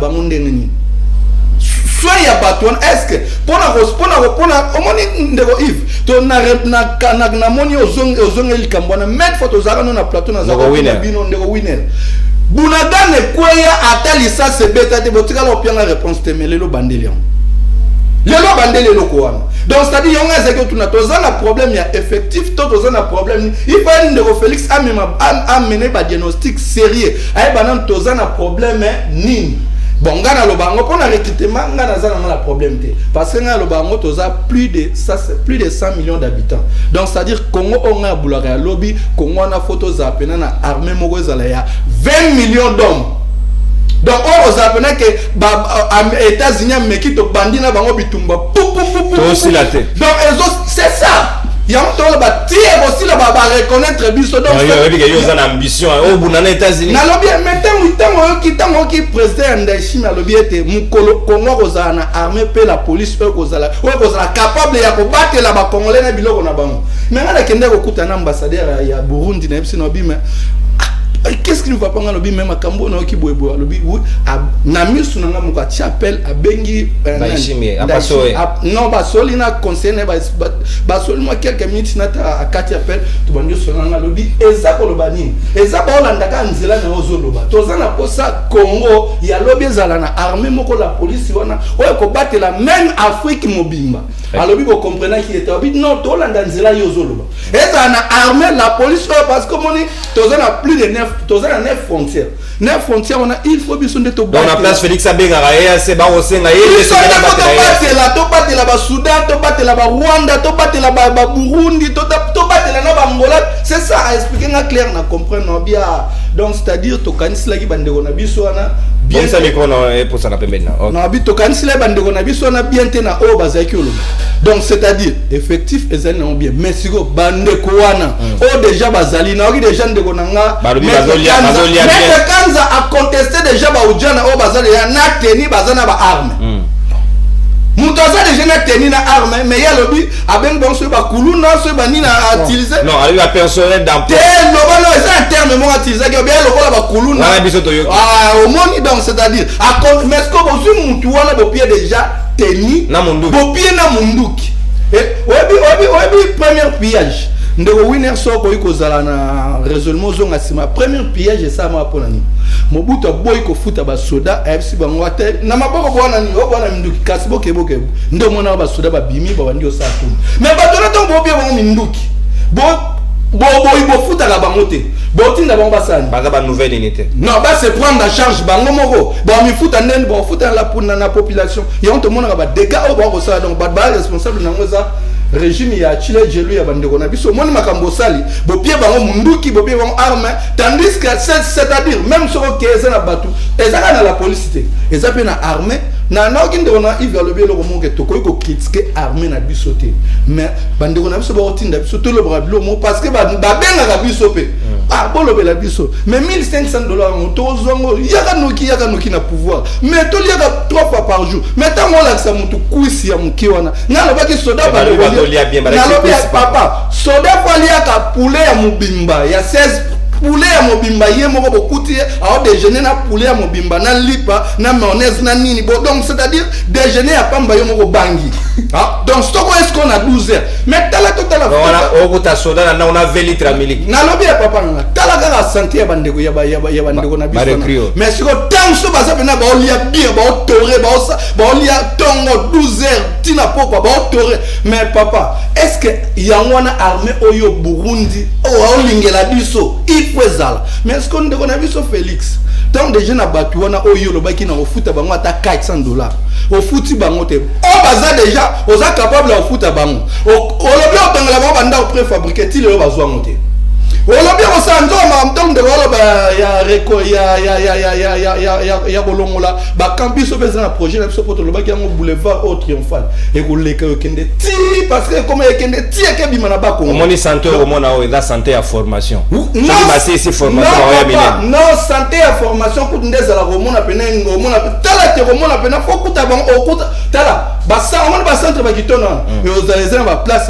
Yves. Bunagane Kweya atali ça se bêta te botika lo pianga réponse te melelo bandeli. Lelo bandeli lo koana. Donc c'est-à-dire on a zéro tout na tozana problème il y a effectif tout tozana problème il faut ndeko Félix amener ba diagnostic sérieux. Ay banan tozana problème nini. Bon ngana lo bango pour na recrutement ngana zana na problème te parce que ngana lo bango toza plus de 100 millions d'habitants. Donc c'est-à-dire Congo on a boulaka lobby Congo na photo za pena na armée moko zala ya 20 millions d'hommes. Donc on vous appelle que États-Unis meki to bandina bango bitumba aussi la tête. Donc c'est ça. Il y a un temps là aussi là reconnaître biso donc il y a une ambition au bout des États-Unis. Na lobby maintenant qui président Ndashi na lobby était mukolo Congo kozana armée pe la police eux kozala capable ya combattre la ba congolais na biloko na bango. Mais ngana kende ko kutana ambassadeur ya Burundi na biso no bima. Qu'est-ce qui nous va pas dans le bi même à Cambo na ki boyeboy le bi na misu na ngamu ka chapel a bengi non ba solina conseil ba solina quelques minutes na ta a kati appel to bandio solana le bi ezako lo bani ezako olanda ka nzela na ozoloba tozana posa Congo ya lobi ezala na armée moko la police wana oyo ko battre la même Afrique mobimba alobi ko comprendre qui était obi non to olanda nzela yo ozoloba ezala na armée la police parce que moni tozana plus de 9 frontières. 9 frontières, on a il faut bien de tout. Dans la place Félix Abengara, c'est pas aussi na yé. Tobat la Soudan, tobat la Rwanda, tobat la Burundi, tobat la Angola. C'est ça à expliquer na clair na comprendre bien. Donc c'est-à-dire to kanis la ki bandeko na biso na bien ça micro na pour ça na pembena. Non abi to kanis la bandeko na biso na bien te na o bazaki olo. Donc c'est-à-dire effectif ezali na bien. Mais siko bandeko wana o déjà bazali na oki déjà ndeko na nga. Mais Kanza a contesté déjà ba ujana o bazali ya na teni bazana ba arme. Mutaza déjà na teni na arme mais ya lobi aben bon so ba kuluna so ba nina a utiliser. Non, elle a personnel d'emploi. Non, c'est un terme mon utilisé que bien lokola ba kuluna. Au monde donc c'est-à-dire mais ce que vous mutu wana bo pied déjà teni na munduki. Bo pied na munduki. Et obi premier pillage. Ndeko winner soko iko zala na résolution zonga sima premier pillage ça ma ponani mobutu boy ko futa ba soda FC bango ate na maboko bwana ni obwana minduki kasi boke ndo mona ba soda ba bimi ba ndio sa tu mais ba tona to bo bien bango minduki bo futa la bango te bo tinda bango basani baza ba nouvelle unité non ba se prendre en charge bango moko ba mi futa nen bo futa la pour na population y on te mona ba dégâts au bango ça donc ba responsable na ngoza régime ya Chile jelu ya bandeko na biso moni makambo sali bo pied bango munduki bo pied bango arme tandis que c'est-à-dire même sur que ça na batu ezaka na la police ezape na armée na nokinde ona iva lobi lo moke to ko critiquer armée na biso te mais bandeko na biso ba otinda biso to lo brabilo mo parce que ba benga ka biso pe bo lo bela biso mais $1,500 on to zongo yaka noki na pouvoir mais to liaka 3 fois par jour mais tant on la sa mutu kuisi ya muki wana na lo ba ki soda ba papa soda kwa liaka poulet ya mubimba ya 16 poulet ya mobimba ye moko bokuti a déjeuner na poulet ya mobimba na lipa na mayonnaise na nini bon donc c'est-à-dire déjeuner ya pamba ye moko bangi donc stoko est-ce qu'on a 12 heures mais tala totala on a ta soda na on a 20 litres milk na lobi ya papa nga tala ka santé ya bandeko ya bandeko na biso mais siko tanso baza pena ba olia bien ba otore ba olia tongo 12 heures tina poko ba otore mais papa est-ce que yangwana armée oyo Burundi o olingela biso Zala. Mais est-ce qu'on a vu ce Félix? Tant de jeunes abattus, on a eu le bac qui n'a au foot à bango à $400. Au foot, bango te. On baza déjà, on est capable au foot à bango. On l'a bien dans la bande au préfabriqué, il est au besoin monter. On l'a bien au centre, en temps de ya bolongola ba campus au besoin projet na biso le bac au boulevard au triomphal et ko le ka kende ti parce que comme kende ti ke bima na ba ko mon santé au mona o da santé à formation non c'est formation non santé à formation ko ndeza la romona pena romona tala te romona pena faut kuta bon au kuta tala ba sa on ba centre ba kitona mais aux allez ba place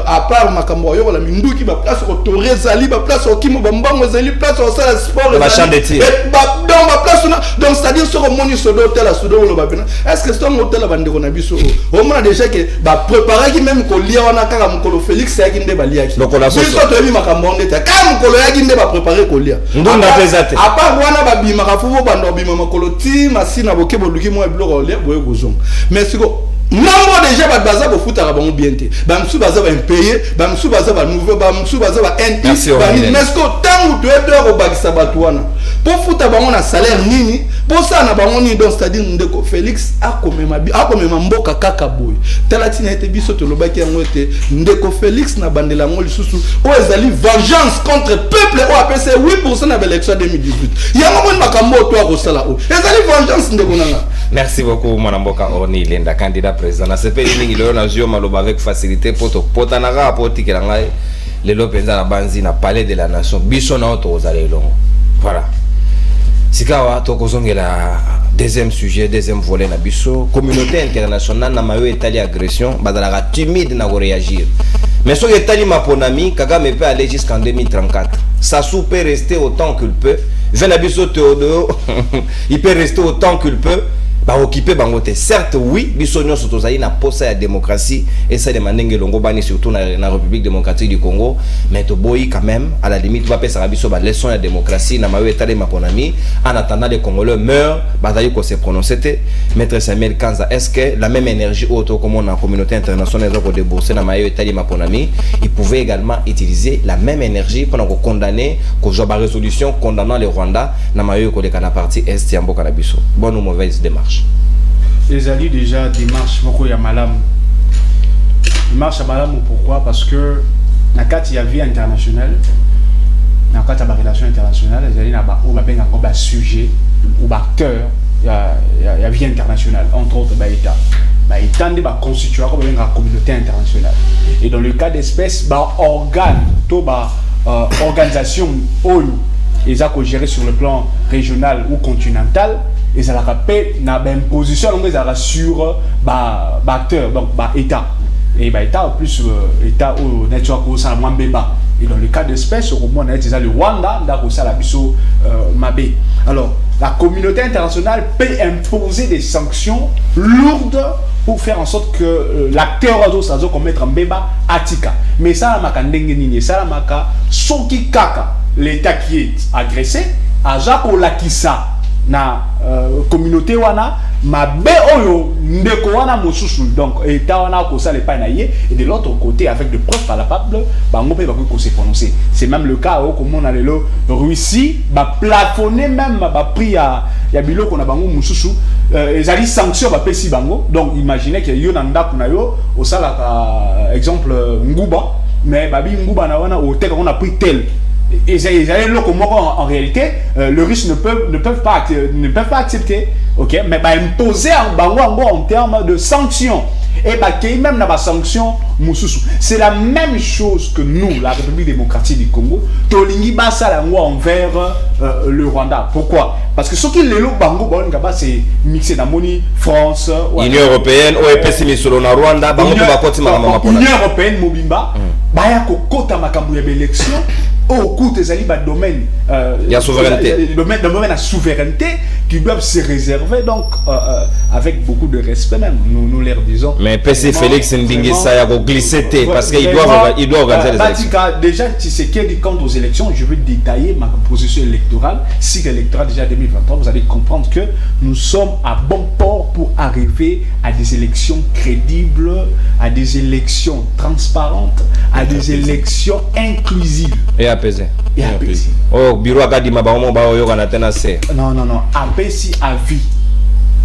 à part makambo yo la minduki ba place ko torezali ba place au kimo ba mbango zali place au sala sport la chambre de tir dans ma place donc c'est-à-dire ce que moni so d'hôtel à sodo lo ba bena est-ce que c'est un hôtel ba ndeko na biso au moins déjà que ba préparer qui même ko lia wana kaka mukolo Félix ya kinde ba lia ki donc on a so to mi makambo ndeta kama mukolo ya kinde ba préparer ko lia ndonda pesate à part wana ba bima ka fubo ba ndo bima makolo ti masina boke boluki mo bloko lia boye gozong mais siko nombre déjà ba baza ko futa ba bien te ba msu baza ba impayé ba msu baza ba nouveau ba msu baza ba NT ba nesco tangu to edo ko bakisa batuana pour futa ba na salaire nini pour ça na ba ngoni donc c'est-à-dire ndeko Félix a komema mboka kaka boy telatina ete biso to lobaki yango ete ndeko Félix na bandela ngoli susu o ezali vengeance contre peuple o apese 8% na élection 2018 yango mon makambo to ko sala o ezali vengeance ndeko nanga. Merci beaucoup mon mboka Orni Lenda candidat président na CP mingi lelo na jio maloba avec facilité poto potanaka poti kelanga le lopenza na banzi na palais de la nation biso na auto ozale longo voilà sikawa to kozongela deuxième sujet deuxième volet na biso communauté internationale na mayo etali agression badala timide na ko réagir mais so etali maponami Kagame peut aller jusqu'en 2034 Sassou peut rester autant qu'il peut Venabiso Théodore il peut rester autant qu'il peut ba occuper bangote certes oui biso nyonso tozali na posa ya démocratie et ça demandenge longo bani surtout na République démocratique du Congo mais to boyi quand même à la limite va pesa biso ba leçon ya démocratie na mawe etale maponami en attendant les Congolais meurent bazali ko se prononcer te maître Samuel Kanza est-ce que la même énergie auto comme on a communauté internationale pour débourser na mawe etale maponami il pouvait également utiliser la même énergie pour condamner ko joba résolution condamnant le Rwanda na mawe ko de kana partie est ya mboka na biso bonne ou mauvaise démarche. Les alliés déjà démarche beaucoup ya malam. Démarche à malam pourquoi? Parce que na kati ya vie internationale, na kati ya relation internationale, les alliés na ba o ba benga ko ba sujet ou ba acteur ya vie internationale entre autres ba état. Ba état ndi ba constituer ko benga communauté internationale. Et dans le cas d'espèce ba organe to ba organisation ONU et ça qu'on gère sur le plan régional ou continental et ça la rappelle na ben position donc ça rassure ba acteur donc ba état et ba état en plus état au network au ça moins béba et dans le cas d'espèce au moins on a déjà le Rwanda d'accord ça la biso mabé alors la communauté internationale peut imposer des sanctions lourdes pour faire en sorte que l'acteur oiseau ça doit commettre un béba atika mais ça la maka ndenge nini ça la maka soki kaka l'état qui est agressé a jako lakisa na communauté wana mabe oyo ndeko wana mosusu donc état wana ko ça les pas naie et de l'autre côté avec de preuves palpables bango pe ba ko se prononcer c'est même le cas comme on a le Russie ba plafonner même ba prix ya biloko na bango mosusu ezali sanction ba pesi bango donc imaginez que yo na ndako na yo au sala ka exemple nguba mais babi nguba na wana au tel on a pris tel. Et en réalité, les Russes ne peuvent pas accepter, ok, mais bah, imposer en termes de sanctions. Et bah, même dans la sanction, c'est la même chose que nous, la République démocratique du Congo, envers le Rwanda. Pourquoi? Parce que ce qui est le Bango, c'est mixé dans Moni, France, Union européenne, OEPC, sur le Rwanda, Union européenne, Mobimba, Baya Kokota Makambu élection. Au cours des alibats domaine, il y a souveraineté. Le domaine à souveraineté qui doivent se réserver donc avec beaucoup de respect même. Nous leur disons. Mais PC Félix Ndingi ça y a glissé parce qu'il doit organiser les élections. Déjà, tu sais qu'il dit quant aux élections, je vais détailler ma position électorale. Si l'électorat déjà 2023, vous allez comprendre que nous sommes à bon port pour arriver à des élections crédibles, à des élections transparentes, à des élections inclusives. Et apaisé. Et apaisé. Oh, bureau akadima ba omo ba oyo kana tena se. Non, apaisé à vie.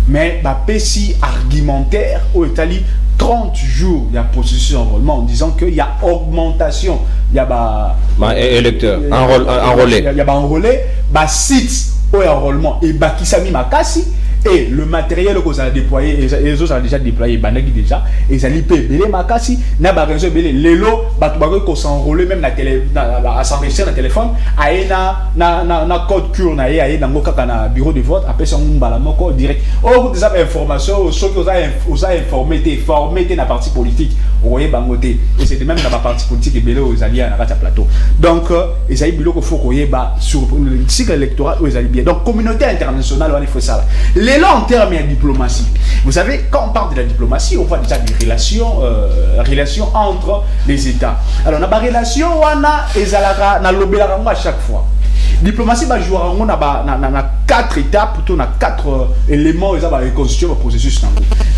Mais apaisé argumentaire au Italie 30 jours il y a processus d'enrôlement en disant qu'il y a augmentation, il y a électeur enrôlé. Il y a enrôlé, site au enrôlement et bakisami makasi et le matériel que vous allez déployer, les autres ont déjà déployé, bandaki déjà, et ils allaient payer belé makasi, n'a pas réseau belé, les lots, batoubago qu'on s'enrôle même na télé, à s'enregistrer dans le téléphone, aïe na code cure na aïe na ngoka kana bureau de vote, après son mbalamoko direct. Oh, vous avez information, ceux que vous avez informé na parti politique, vous voyez bangoté, et c'est même dans la parti politique et belé aux alliés à la plateau. Donc, ils allaient bilo qu'il faut qu'on y ait sur le cycle électoral où ils allaient bien. Donc, communauté internationale, il faut ça. Les là en termes de diplomatie. Vous savez, quand on parle de la diplomatie, on voit déjà des relations entre les États. Alors, on a des relations, on a à chaque fois. Diplomatie va jouer on a 4 étapes, plutôt on a 4 éléments ils ont reconstitué le processus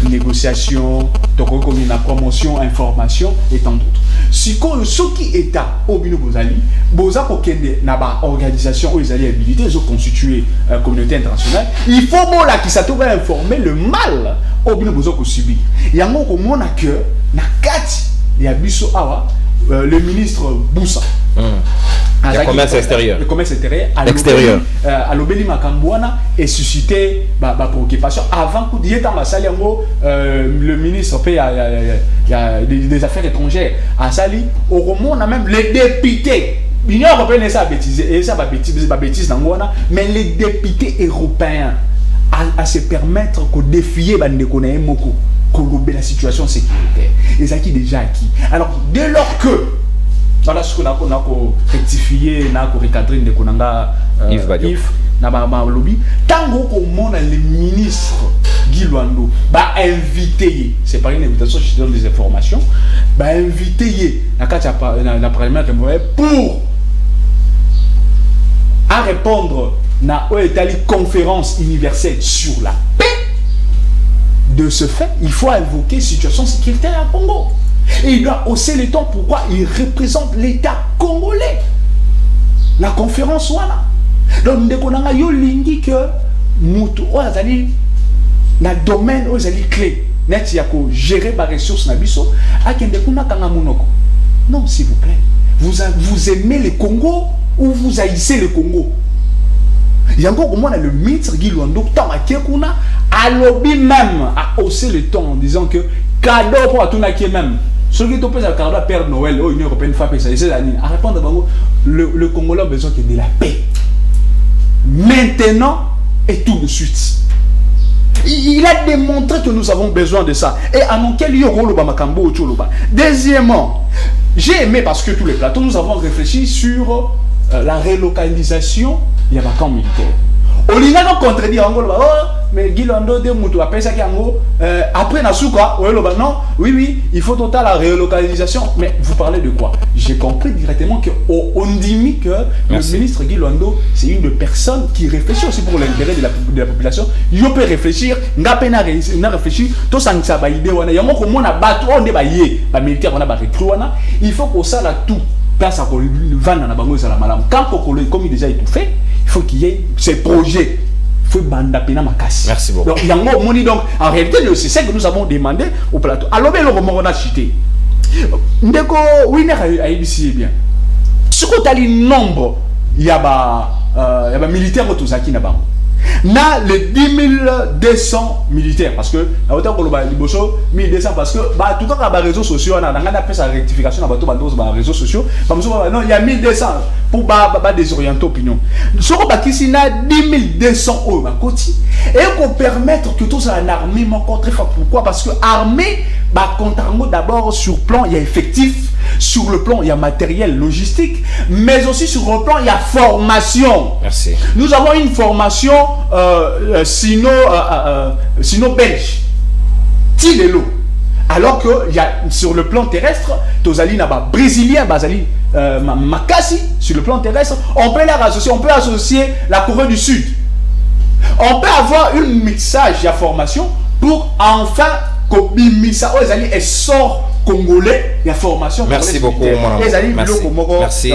négociation, donc la promotion, information et tant d'autres. Si ce qui est à Obino Bozali, Boza pour qu'il y ait une organisation où ils allaient habiliter, ils ont constitué une communauté internationale, il faut là qui s'attend à informer le mal Obino Boza qu'on subit. Il y a un moment où on a que na 4 il y a Bisso Awa, le ministre Boussa. Le commerce extérieur. Le commerce extérieur. À l'Obéli Makambouana est suscité préoccupation. Avant que d'y être dans la salle, le ministre des Affaires étrangères à Sali, au Roman, on a même les députés. L'Union européenne, ça a bêtisé, et ça va bêtise dans Gouana, mais les députés européens à se permettre de défier Bandeko la situation sécuritaire. Et ça qui est déjà acquis. Alors, dès lors que voilà ce qu'on a rectifié, on a recadré de Konanga Yves, lobby. Tant qu'on a le ministre Guy Luando, invité, c'est pas une invitation, je donne des informations, invité la première pour à répondre à une conférence universelle sur la paix. De ce fait, il faut invoquer la situation sécuritaire à Congo. Et il doit hausser les temps. Pourquoi? Il représente l'État congolais. La conférence voilà. Donc, dès qu'on a eu que Moutou Azali, dans le domaine où Azali clé, net y a qu'à gérer les ressources nabiso, à Kendekuna Kangamunoko. Non, s'il vous plaît. Vous aimez le Congo ou vous haïssez le Congo? Il y a encore au moins le ministre Guy Luando, tant à Kekuna, à lobby même, à hausser le ton en disant que cadeau pour tout qui est même. Ce qui est au cadeau à Père Noël, l'Union européenne fait ça, à répondre à le Congolais a besoin de la paix. Maintenant et tout de suite. Il a démontré que nous avons besoin de ça. Et à mon quel lieu rôle Makambo ou Tcholoba. Deuxièmement, j'ai aimé parce que tous les plateaux, nous avons réfléchi sur la relocalisation, il y a un camp militaire. Olinga non contredit Angola, oh, mais Guy Luando de Moutou appelle ça qu'Ango, après Nasuka, non, oui, il faut total la relocalisation. Mais vous parlez de quoi? J'ai compris directement qu'on dit que le ministre Guy Luando, c'est une personne qui réfléchit aussi pour l'intérêt de la population. Il peut réfléchir, n'a réfléchi, tout ça n'a pas idée, il y a beaucoup de bateaux, on est baillé, les militaires, on a recruté, il faut qu'on ça là tout. Place à vendre dans bango la malam. Quand comme il déjà tout fait, il faut qu'il y ait ces projets. Il faut bandapina makasi. Merci beaucoup. Donc donc en réalité c'est ce que nous avons demandé au plateau. Alors le roman on a cité. Ndeko winner a ici bien. Ce qu'on a le nombre, il y a militaires au Tozaki na bango. Na les 10 200 militaires parce que la hauteur pour le Liboso 1200 parce que tout le temps les réseaux sociaux on a fait sa rectification dans les réseaux sociaux non il y a 1200 pour désorienter opinion ce qu'on bâtit ici na 10 200 euros et qu'on permettre que tout ça une armée encore très fort. Pourquoi? Parce que armée d'abord sur plan il y a effectif, sur le plan il y a matériel logistique, mais aussi sur le plan il y a formation. Merci. Nous avons une formation sino belge, Tilelo. Alors que il y a sur le plan terrestre, Tozali Naba brésilien, Bazali Makasi sur le plan terrestre, on peut associer la Corée du Sud. On peut avoir une mixage de formation pour enfin Kobimisa Ozali et sort congolais, il y a formation. Merci beaucoup, merci.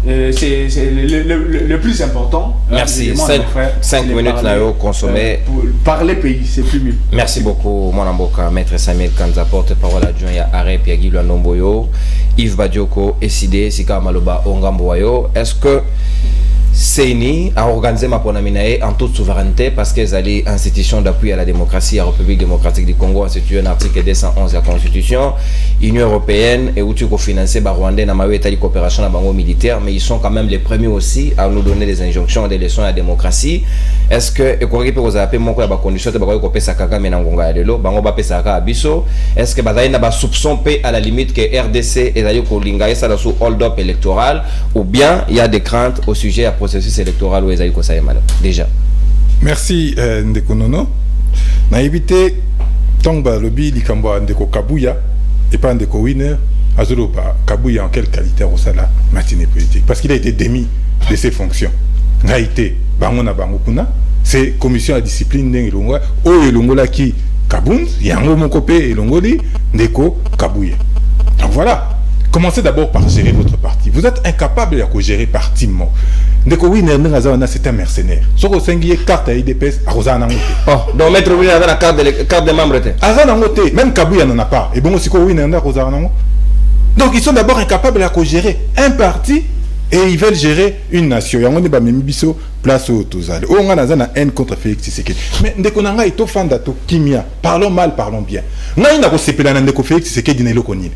C'est le plus important. Merci. 5 minutes là consommé. Parler pays, c'est plus mieux. Merci beaucoup, mon amboka, maître Samuel Kanza, porte-parole adjoint à Arep Yagi Luando, Yves Badioko, Eside, Sika Maloba, Ongamboyo. Est-ce que CENI a organisé ma Ponaminae en toute souveraineté parce qu'elles allaient institution d'appui à la démocratie à la République démocratique du Congo, institué un article 211 de la Constitution, Union européenne et où tu financé par Rwandais dans ma coopération à bango militaire, mais ils sont quand même les premiers aussi à nous donner des injonctions, des leçons à la démocratie. Est-ce que et peut vous appeler mon quoi ba condition de ba ko pesa kaka mena ngonga lelo bango ba pesa ka biso est-ce que bazali na ba soupçon pe à la limite que RDC et d'ailleurs ko linga ça dans sous hold up électoral ou bien il y a des craintes au sujet à processus électoral où ezali ko ça déjà. Merci Ndeko Nono. Na évité tongba lobby likambo Ndeko Kabuya et pas Ndeko Winner azoloba Kabuya en quelle qualité au sala matinée politique parce qu'il a été démis de ses fonctions. Ngaité bango na bango kuna c'est commission à discipline ndengilongwa o elongola ki Kabund yango moko pe elongoli Ndeko Kabuya. Donc voilà, commencez d'abord par gérer votre parti. Vous êtes incapable de gérer parti mo. Ndeko Winner Ndengazana c'est un mercenaire. Soko sengiye carte à IDPS à Rosana ngote. Oh, donc maître Winner a la carte de membre té. Azana ngote, même Kabuya n'en a pas. Et bon siko Winner na Rosana ngo. Donc ils sont d'abord incapables de gérer un parti et ils veulent gérer une nation. Yango ne ba memibiso place au tozale. O nga nazana haine contre Félix Tshisekedi. Mais ndeko nanga ito fanda to kimia. Parlons mal, parlons bien. Nga ina ko sepela na ndeko Félix Tshisekedi na eloko nini.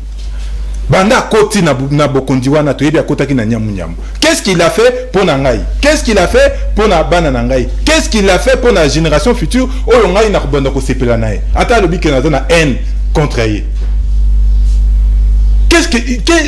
Banda koti na bokondi wana to yebi akotaki na nyamu nyamu. Qu'est-ce qu'il a fait pour Nangai? Qu'est-ce qu'il a fait pour na bana Nangai? Qu'est-ce qu'il a fait pour la génération future? O ngai na banda ko sepela nae. Ata lobi ke nazana haine contre ye.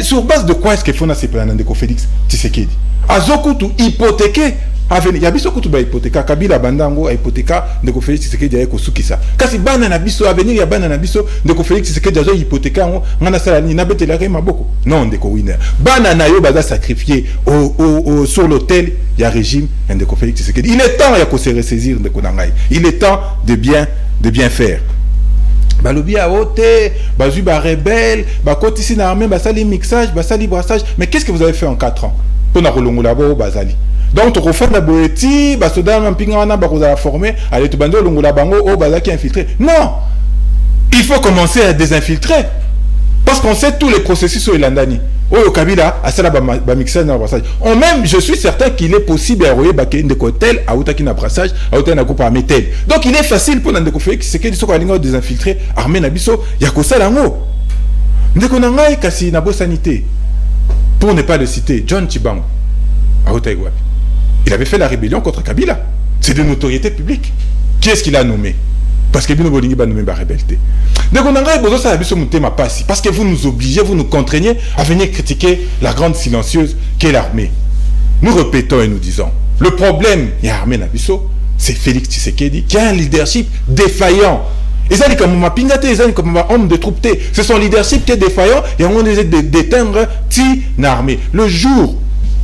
Sur base de quoi est-ce qu'il faut na sepela na ndeko Félix Tshisekedi? Azokutu hypothéquer avenir. Ya biso kutu ba hypothéka Kabila bandango a hypothéka ndeko Félix Tshisekedi ya kosukisa. Kasi bana na biso avenir ya bana na biso ndeko Félix Tshisekedi azo hypothéka ngo ngana sala ni na betela ke maboko. Non ndeko Winner. Bana na yo baza sacrifier sur l'autel ya régime ndeko Félix Tshisekedi. Il est temps ya ko se ressaisir ndeko nangai. Il est temps de bien faire. Balobi a voté, bazu ba rebelle, ba kotisi na armée, ba sali mixage, ba sali brassage. Mais qu'est-ce que vous avez fait en 4 ans? Pour na kolongola bo bazali. Donc to refaire la boeti, ba soda mpinga wana ba kozala former, allez to bando longola bango o bazaki infiltré. Non. Il faut commencer à désinfiltrer. Parce qu'on sait tous les processus au Ilandani. Oh Kabila a sala ba mixage na brassage. On même je suis certain qu'il est possible à royer baké de cotel à outaki na brassage, à outaki na coupe à métal. Donc il est facile pour ndeko Félix c'est que soko alinga désinfiltrer armée na biso ya ko sala ngo. Ndeko nangai kasi na bo sanité. Pour ne pas le citer, John Chibango à Otaïgouapi. Il avait fait la rébellion contre Kabila. C'est de notoriété publique. Qui est-ce qu'il a nommé? Parce que Bino Bolingi va nommer la rébellion. Donc on a besoin de ça parce que vous nous obligez, vous nous contraignez à venir critiquer la grande silencieuse qu'est l'armée. Nous répétons et nous disons, le problème, il y a l'armée Nabiso, c'est Félix Tshisekedi qui a un leadership défaillant. Et ça, comme ma pingate, ils comme ma homme de troupe. C'est son leadership qui est défaillant et on essaie d'éteindre l'armée. Le jour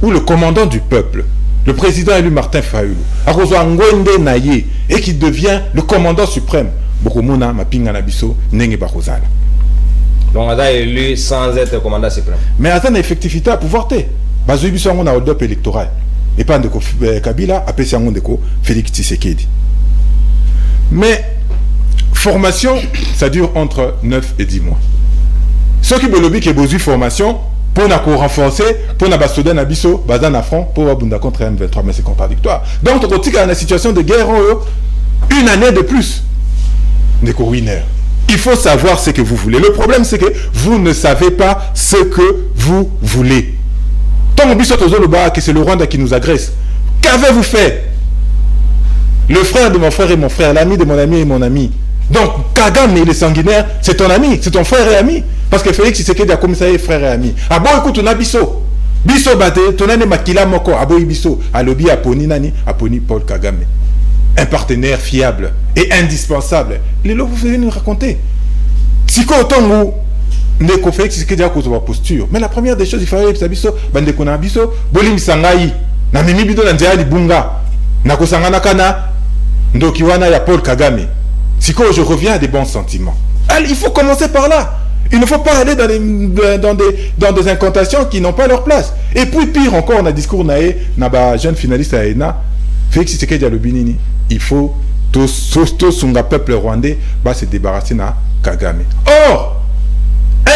où le commandant du peuple, le président élu Martin Fayulu, a rejoint Ngwende Naye et qui devient le commandant suprême, Bokomona Mapinga Nabiso, Nenge Barozala. Donc, on a élu sans être commandant suprême. Mais attends, l'effectivité à pouvoir té. Bazoui Bisso, on a hold-up électoral. Et pas de Kabila, après c'est un de Félix Tshisekedi. Mais, formation, ça dure entre 9 et 10 mois. Ceux qui veulent qui besoin formation, pour renforcer, pour basoda na biso, bazan à front, pour abunda contre M23, mais c'est contradictoire. Donc, on est dans la situation de guerre, une année de plus. Ndeko Winner. Il faut savoir ce que vous voulez. Le problème, c'est que vous ne savez pas ce que vous voulez. Tant que c'est le Rwanda qui nous agresse. Qu'avez-vous fait? Le frère de mon frère et mon frère, l'ami de mon ami et mon ami. Donc, Kagame, il est sanguinaire, c'est ton ami, c'est ton frère et ami. Parce que Félix Tshisekedi a commissarié frère et ami. Ah bon, écoute, on a biso. Biso bate, ton ane makila moko, ah bon, biso. Alobi aponi nani, aponi Paul Kagame. Un partenaire fiable et indispensable. Les lots, vous venez nous raconter. Si quoi autant où, Ndeko Félix Tshisekedi a cause de posture. Mais la première des choses, il fallait que biso, bandeko na biso, bolim sangai, na mimi bido na ndia libunga, na kosangana kana, ndokiwana ya Paul Kagame. Si quoi je reviens à des bons sentiments. Il faut commencer par là. Il ne faut pas aller dans des incantations qui n'ont pas leur place. Et puis pire encore, on a discours nae, naba jeune finaliste à ENA, Félix Tshisekedi a le binini. Il faut tout son peuple rwandais va se débarrasser de Kagame. Or,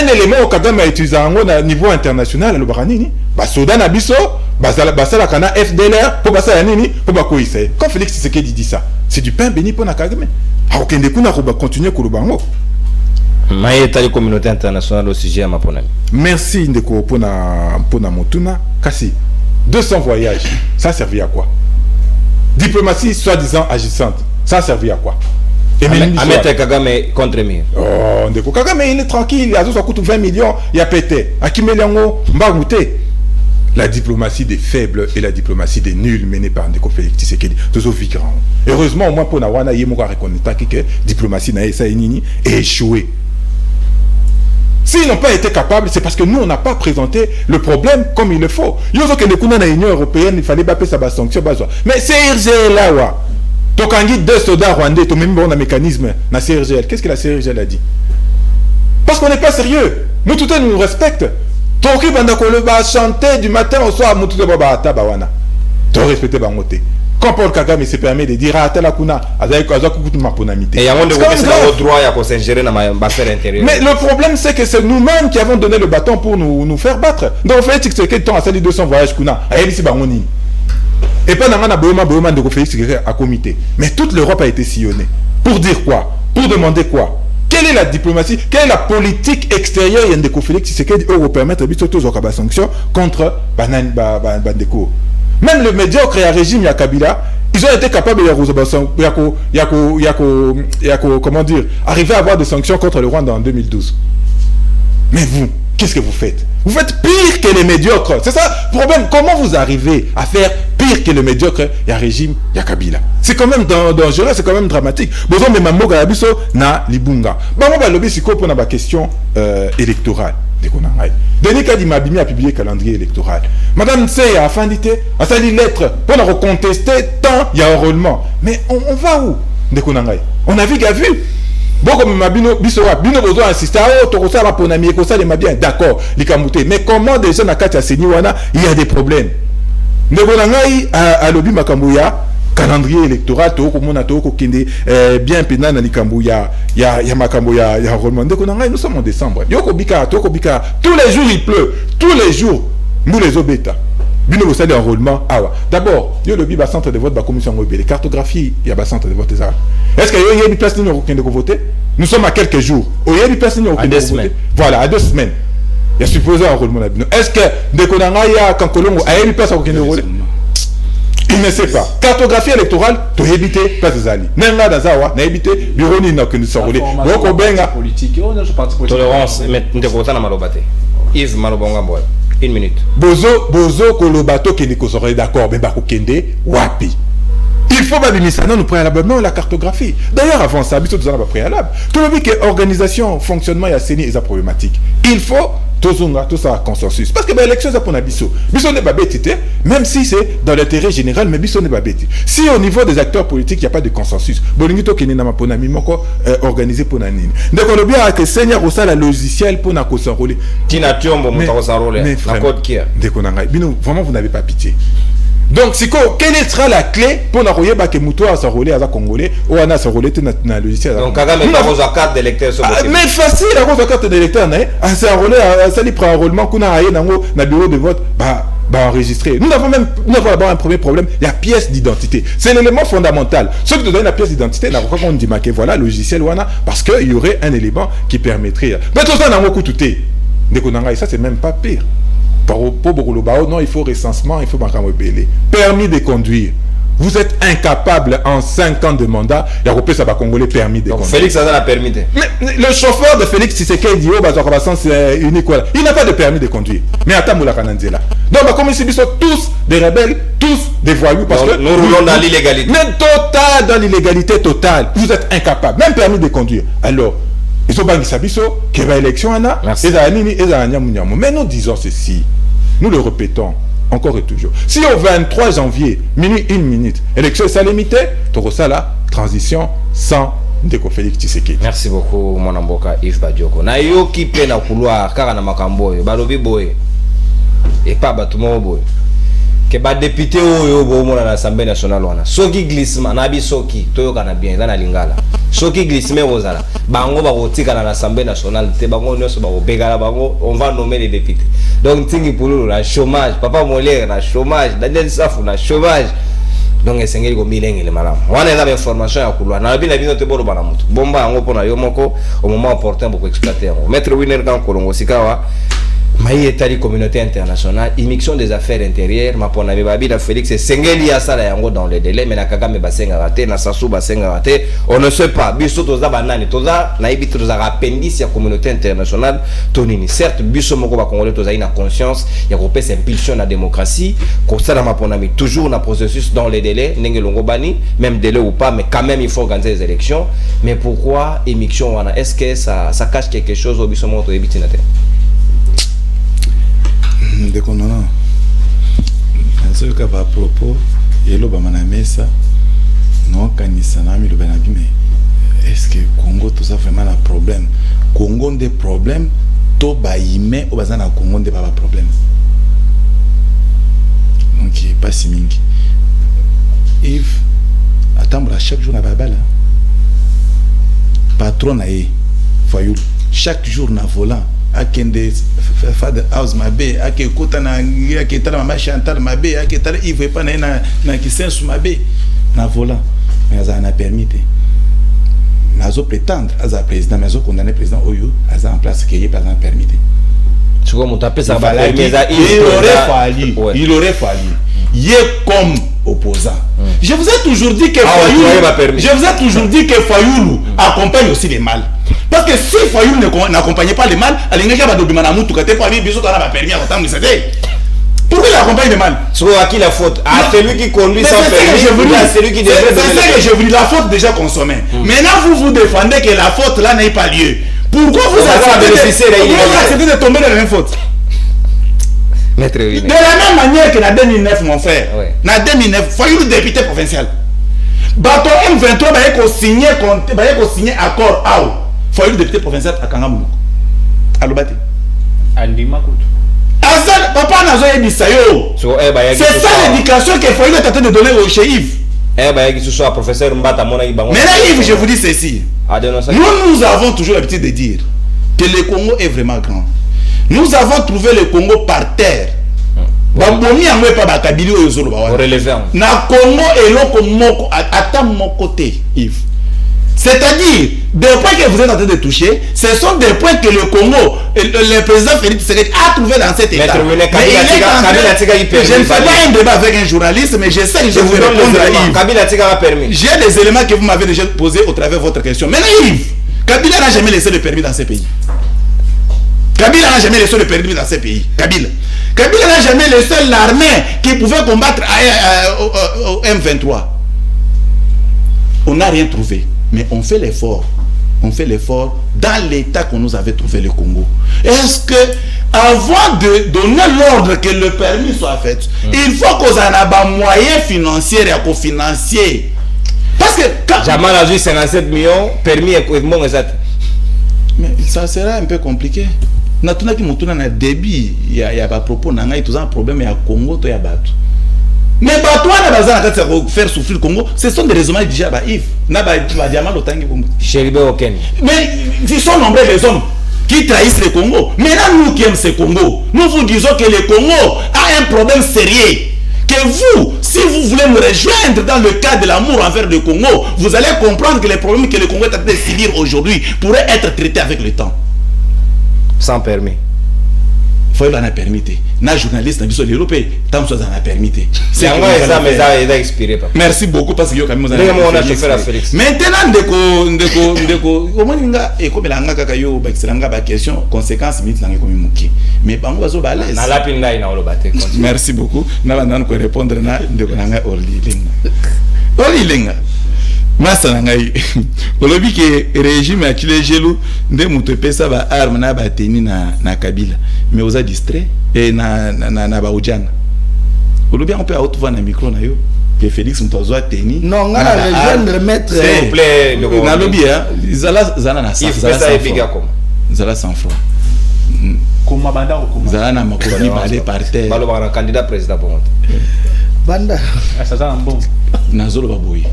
un élément au Kagame a utilisé au niveau international le baranini basoda na biso basala kana FDLR pour basala nini pour bakoisa. Quand Félix Tshisekedi dit ça, c'est du pain béni pour na Kagame. Akende kuna ko ba continuer ko lubango. Maïeta la communauté internationale au sujet à Maponami. Merci ndeko pona motuna kasi 200 voyages, ça a servi à quoi? Diplomatie soi-disant agissante, ça a servi à quoi? Ahmed Kagame contre Mir. Oh, ndeko Kagame il est tranquille, il a ça coûte 20 millions, il a pété. Akimeliango mbagouté. La diplomatie des faibles et la diplomatie des nuls menée par Ndeko Félix Tshisekedi. Heureusement au moins pour Nawana Yemoka reconnaître que la diplomatie n'a échoué. S'ils n'ont pas été capables, c'est parce que nous, on n'a pas présenté le problème comme il le faut. Il y a que l'Union européenne, il fallait pas payer sa sanction. Mais CRGL là, donc on dit 2 soldats rwandais, tu même un mécanisme, la CRGL. Qu'est-ce que la CRGL a dit? Parce qu'on n'est pas sérieux. Nous, tout le monde nous respecte. Toki bandakolo ba chanter du matin au soir, mutu de baba tabawana. Tu respectes Bangote. Quand Paul Kagame se permet de dire à Telakuna, et il y a un droit à s'ingérer dans ma affaire intérieure. Mais le problème, c'est que c'est nous-mêmes qui avons donné le bâton pour nous faire battre. Donc, on fait que temps à salir 200 voyages Kuna, à Elisi Bangoni. Et pas dans Boema de Félix à comité. Mais toute l'Europe a été sillonnée. Pour dire quoi? Pour demander quoi? Quelle est la diplomatie? Quelle est la politique extérieure de Félix Tshisekedi pour permettre de faire sanctions contre Bandeko? Même le médiocre et le régime Kabila, ils ont été capables de comment dire, arriver à avoir des sanctions contre le Rwanda en 2012. Mais vous, qu'est-ce que vous faites? Vous faites pire que les médiocres. C'est ça le problème. Comment vous arrivez à faire pire que le médiocre et un régime Kabila? C'est quand même dangereux, c'est quand même dramatique. Besoin de Mamoga Yabiso na Libunga. Mamoga lobby siko pour la question électorale. Denis Kadimabimi a publié le calendrier électoral. Madame Nseye a affinité, a sali lettre pour la recontester tant il y a enrôlement. Mais on va où? On a vu. Beaucoup Mabino Bisoa, Bino Bozo insiste, oh, Torosa la Ponami, ça les bien, d'accord, les Kamouté. Mais comment déjà na Katia Seniwana, il y a des problèmes? Ndekonangai a lobby Makambuya. Calendrier électoral, bien pénal dans les ya Makamboya, ya enrôlement. Nous sommes en décembre. Tous les jours il pleut. Tous les jours, nous les obéta. Bino vous savez enrôlement. D'abord, il y a le centre de vote de la commission mobile. Cartographie, il y a un centre de vote. Est-ce qu'il y a une place de voter? Nous sommes à quelques jours. Il y a une place de voter. Voilà, à 2 semaines. Il y a supposé enrôlement. Est-ce que Dekonangaya, Kankolongo, a une place de voter? Il ne sait pas. Cartographie électorale, tu as évité place des alliés. Nenga Dazawa, n'a évité bureau ni n'a que nous sommes roulés. Boko Benga. Tolérance, mais nous devons pas malobate. Yves Malobonga Boy. 1 minute. Bozo Kolobato qui n'est d'accord, mais Bako Kende, Wapi. Il faut babimiser nous préalablement la cartographie. D'ailleurs, avant ça, nous avons préalable. Tout le monde que organisation, fonctionnement et assaini est problématique. Il faut tout ça consensus. Parce que l'élection, c'est pour nous. Bisso n'est pas bêtité, même si c'est dans l'intérêt général, mais Bisso n'est pas bêtité. Si au niveau des acteurs politiques, il n'y a pas de consensus, Bolingito qui n'est pas pour nous, organisé pour nous. Donc on a bien que Seigneur au la logiciel pour nous s'enrôler. Tina Tiombo, mon s'enrôler. La code qui est. Vraiment, vous n'avez pas pitié. Donc, quelle sera la clé pour n'envoyer que Moutou à s'enrôler à la Congolais ou à s'enrôler dans le logiciel? Donc, Kagame n'a pas de carte d'électeur. Mais facile, la carte d'électeur, à s'enrôler, à s'allier pour enrôlement, qu'on a aillé dans le bureau de vote, enregistré. Nous avons d'abord un premier problème, la pièce d'identité. C'est l'élément fondamental. Ceux qui te donnent la pièce d'identité, n'a pas qu'on dit, voilà, le logiciel, parce qu'il y aurait un élément qui permettrait. Mais tout ça, on a beaucoup tout est. Ça, c'est même pas pire. Non, il faut recensement, il faut permis de conduire. Vous êtes incapable en 5 ans de mandat, il y a ça va Congolais permis de conduire. Félix a la permis. Mais le chauffeur de Félix Tshisekedi, c'est unique. Il n'a pas de permis de conduire. Mais attends, Moula Kananzela. Donc, comme ici, ils sont tous des rebelles, tous des voyous. Parce que nous roulons dans l'illégalité. Mais total, dans l'illégalité totale. Vous êtes incapable, même permis de conduire. Alors, ils ont bangi sabiso, qu'il y a élection, mais nous disons ceci, nous le répétons encore et toujours. Si au 23 janvier, minuit 1 minute, élection est limitée, tu reçois la transition sans Ndeko Félix Tshisekedi. Merci beaucoup, mon amboka Yves Badioko. Na yo qui peine à couloir, car na makamboy, balobi boy, et pas batumo boy. que ba député oyo bomo na l'Assemblée nationale wana soki glissement na bi soki toyo kana bien na lingala soki glissement ozala bango ba kotika na l'Assemblée nationale te bango nyonso ba obegala bango on va nommer les députés donc tingi pululu la chômage papa Molière na chômage Daniel Safou na chômage donc esengeli ko milenge le malamu wana eza information ya kulwa na bina bino te bolo bana mutu bomba yango pona yo moko au moment opportun pour exploiter yango maître Winner kan kolongo sikawa Maï etali communauté internationale, immixtion des affaires intérieures, ma pona babi la Félix et sengeli ya sala yango dans les délais, mais na Kagame basenga raté, na Sassou basenga raté, on ne sait pas. Biso toza banani, toza na ibi toza appendice ya communauté internationale, tonini. Certes, biso moko ba congolais toza ina conscience, ya ko pesa impulsion na démocratie, ko sala ma pona mi toujours na processus dans les délais, ndenge longo bani, même délai ou pas, mais quand même il faut organiser les élections. Mais pourquoi immixtion wana? Est-ce que ça cache quelque chose au biso moko to ebitinate? Ndeko non ce cas à propos et lo bamana mesa non kanisa na mi lo bana bime est-ce que Congo tout ça vraiment un problème Congo des problèmes to ba ime o bazana Congo des pas problème donc pas si mingi Yves attendre chaque jour na babala patron na e Fayulu chaque jour na volant akende father house mabe akekota na aketala mama Chantal mabe aketala Yves pas na kisensu mabe na volant mais ça n'a permis nazo prétendre aza président mais azo condamné président oyo aza en place qui est pas en permis tu vois mon tapé ça va il aurait fallu y est comme opposant. Je vous ai toujours dit que Fayulu accompagne aussi les mâles. Parce que si Fayulu n'accompagnait pas les mâles, pourquoi il accompagne les mâles? C'est à qui la faute? À celui qui conduit sans permis, à celui qui devrait donner. C'est ça que je vous dis, la faute déjà consommée. Maintenant vous défendez que la faute là n'ait pas lieu. Pourquoi vous acceptez de tomber dans la même faute? De la même manière que en 2009, mon frère, en 2009, Fayulu député provincial. Bateau M23 va signer accord AO. Fayulu député provincial à Kangamou. À Lobati. Andima Koutou. Azal, papa Nazo Ebisayo. C'est ça l'éducation que Fayulu est en train de donner au chez Yves. Mais là, Yves, je vous dis ceci. Nous avons toujours l'habitude de dire que le Congo est vraiment grand. Nous avons trouvé le Congo par terre. Na Congo et l'Oko à mon côté, Yves. C'est-à-dire, des points que vous êtes en train de toucher, ce sont des points que le Congo, le président Félix Tshisekedi a trouvé dans cet état. Je ne fais pas un débat avec un journaliste, mais je sais que je vous répondre à Yves. J'ai des éléments que vous m'avez déjà posés au travers de votre question. Maintenant, Yves, Kabila n'a jamais laissé le permis dans ces pays. Kabila n'a jamais laissé le permis dans ces pays. Kabila n'a jamais laissé l'armée qui pouvait combattre au M23. On n'a rien trouvé. Mais on fait l'effort. On fait l'effort dans l'état qu'on nous avait trouvé le Congo. Est-ce que, avant de donner l'ordre que le permis soit fait, il faut qu'on ait des moyens financiers et cofinanciers? Parce que quand... Jamal a vu 57 millions, permis et bon exact. Mais ça sera un peu compliqué. Natuna qui montuna na débit, il y a pas propos nanga et tout ça problème ya Congo to ya batu. Mais batu na bazana kati faire souffrir le Congo, ce sont des raisonnements déjà ba Yves. Na ba diamant lotangi Congo. Chéribe Oken. Mais ils sont nombreux les hommes qui trahissent le Congo. Maintenant nous qui aimons ce Congo, nous vous disons que le Congo a un problème sérieux. Que vous, si vous voulez nous rejoindre dans le cadre de l'amour envers le Congo, vous allez comprendre que les problèmes que le Congo est en train de subir aujourd'hui pourraient être traités avec le temps. Sans permis. Il faut en a permis. Na journaliste, na biso l'Europe, tant que ça en a permis. C'est ça, mais ça a expiré. Merci beaucoup parce que yo quand même on a chauffé la Félix. Maintenant ndeko au moins nga et comme la nga kaka yo ba excellanga ba question conséquences minutes nanga comme muki. Mais bango bazo ba l'aise. Na la pinda ina olobate. Merci beaucoup. Na banda ko répondre na ndeko nanga Orly Lenga. Masa ngai olobi ke régime a kilé gelu nde muto pesa ba arme na ba teni na Kabila mais oza distrait et na ba ujana olobi on peut autovoir na micro na yo que Félix mutozo teni non ngana rejoindre maître s'il vous plaît na lobi hein zala na sa ça epiga comme zala sans froid Comment banda ou comment? Zana Makoni balé par terre. Baloba un candidat président pour moi. Banda. Ça ça un bon. Nazolo Baboui.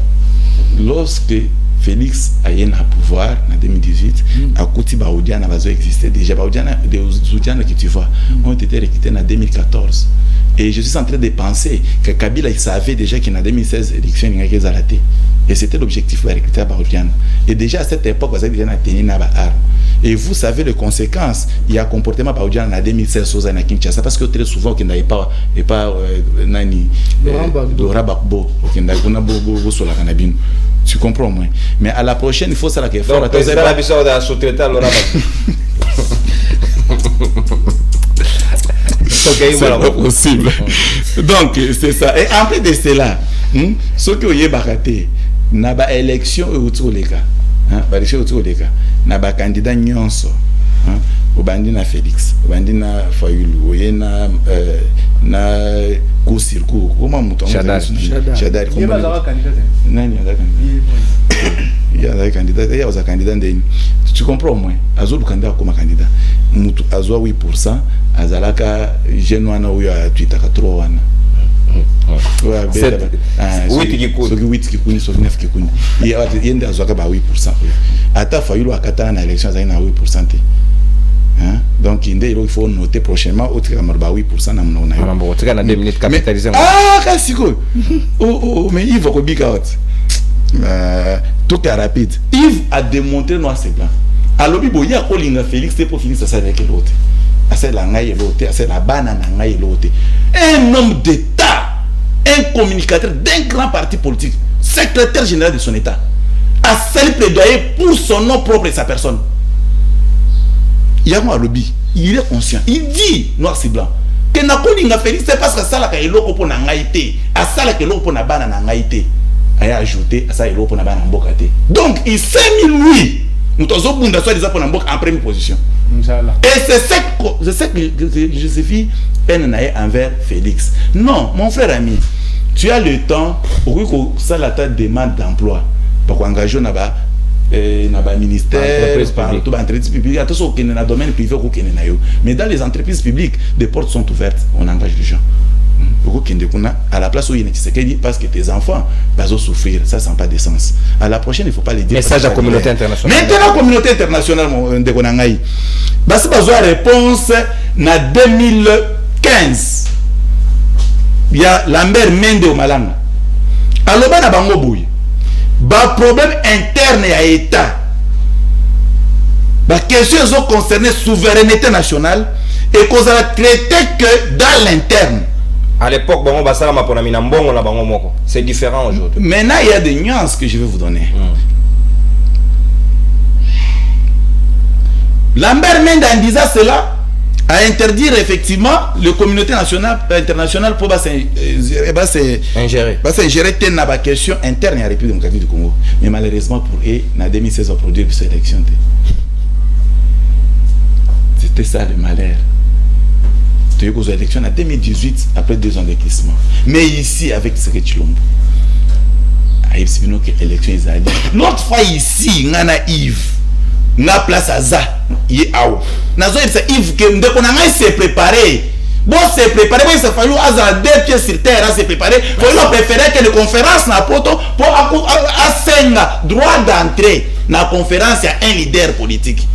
Lorsque Félix a eu un pouvoir en 2018, à côté Baoudiana va exister déjà. Baoudiana, des Zoudiana que tu vois, ont été recrutés en 2014. Et je suis en train de penser que Kabila il savait déjà qu'en 2016 l'élection il y a raté. Et c'était l'objectif de recruter Baoudiana. Et déjà à cette époque, vous avez déjà tenu une arme. Et vous savez les conséquences. Il y a un comportement Baoudiana en 2016 aux années Kinshasa parce que très souvent qu'il n'avait pas nani Laurent Gbagbo qui n'a pas beau sur la canabine. Tu comprends moins. Mais à la prochaine, il faut ça là qu'il faut. Donc, président la mission de sous-traiter Laurent Gbagbo. C'est pas possible. Donc, c'est ça. Et en plus de cela, ce que vous avez baraté, n'a pas élection autour des cas. Élection autour des cas. N'a pas candidat nyonso. Au bandi na Félix, au bandi na Fayulu, na Kosirko, comment mouton? Chadar. Il y a pas candidat. Non, il y a un candidat. Il y a un candidat. Tu comprends moins? Azou le candidat comme candidat. Moutou Azou 8%. Azalaka Genoana ou ya Twitter 3 wana. Oui, qui kuni, sauf 9 qui kuni. Il y a des Azouaka 8%. Ata Fayulu akata na élection za na 8%. Donc il faut noter prochainement autre que 8% na mona. On va na 2 minutes capitaliser. Ah, kasiko. Oh, mais il faut que big out. Tout est rapide. Yves a démontré noir c'est blanc. Alors il y a Olinga Félix, c'est pour Félix ça avec l'autre. C'est la ngaïe l'autre, c'est la banane ngaïe l'autre. Un homme d'État, un communicateur d'un grand parti politique, secrétaire général de son État, a sali plaidoyer pour son nom propre et sa personne. Il y a un lobby, il est conscient, il dit noir c'est blanc. Que na Olinga Félix c'est parce que ça la kailo pour na ngaïté, à ça la kailo pour na banane ngaïté. A ajouté à ça il pour na banane mbokate. Donc il s'est mis lui. Nous avons bunda soit déjà pour en première position. Et c'est ça que Joséphine peine envers Félix. Non, mon frère ami, tu as le temps pour que ça la ta demande d'emploi pour engager naba ministère, partout entreprise publique, tout ce qui est dans le domaine privé ou qui est dans mais dans les entreprises publiques, des portes sont ouvertes, on engage les gens. À la place où il y a parce que tes enfants vont souffrir, ça n'a pas de sens. À la prochaine, il ne faut pas les dire. Message à la communauté internationale. Maintenant, la communauté internationale, parce que besoin de réponse en 2015. Il y a Lambert Mende au Malanga. Alors, il y a un problème interne à l'État. La question concerne la souveraineté nationale et qu'on a traité que dans l'interne. À l'époque, c'est différent aujourd'hui. Maintenant, il y a des nuances que je vais vous donner. Lambert Mende, en disant cela, a interdit effectivement la communauté internationale pour ingérer la question interne à la République démocratique du Congo. Mais malheureusement, pour eux, en 2016, on a produit cette élection. C'était ça le malheur. Tu as eu aux élections en 2018 après 2 ans d'éclatement. Mais ici, avec ce que tu l'as dit, l'élection est allée. L'autre fois ici, on a Yves. On a place à Ça. Il est à où? Yves, on s'est préparé. Bon, c'est préparé. Il s'est fallu à 2 pieds sur terre à se préparer. Il a préféré que les conférences n'a pas pour droit d'entrée dans la conférence, il y a un leader politique.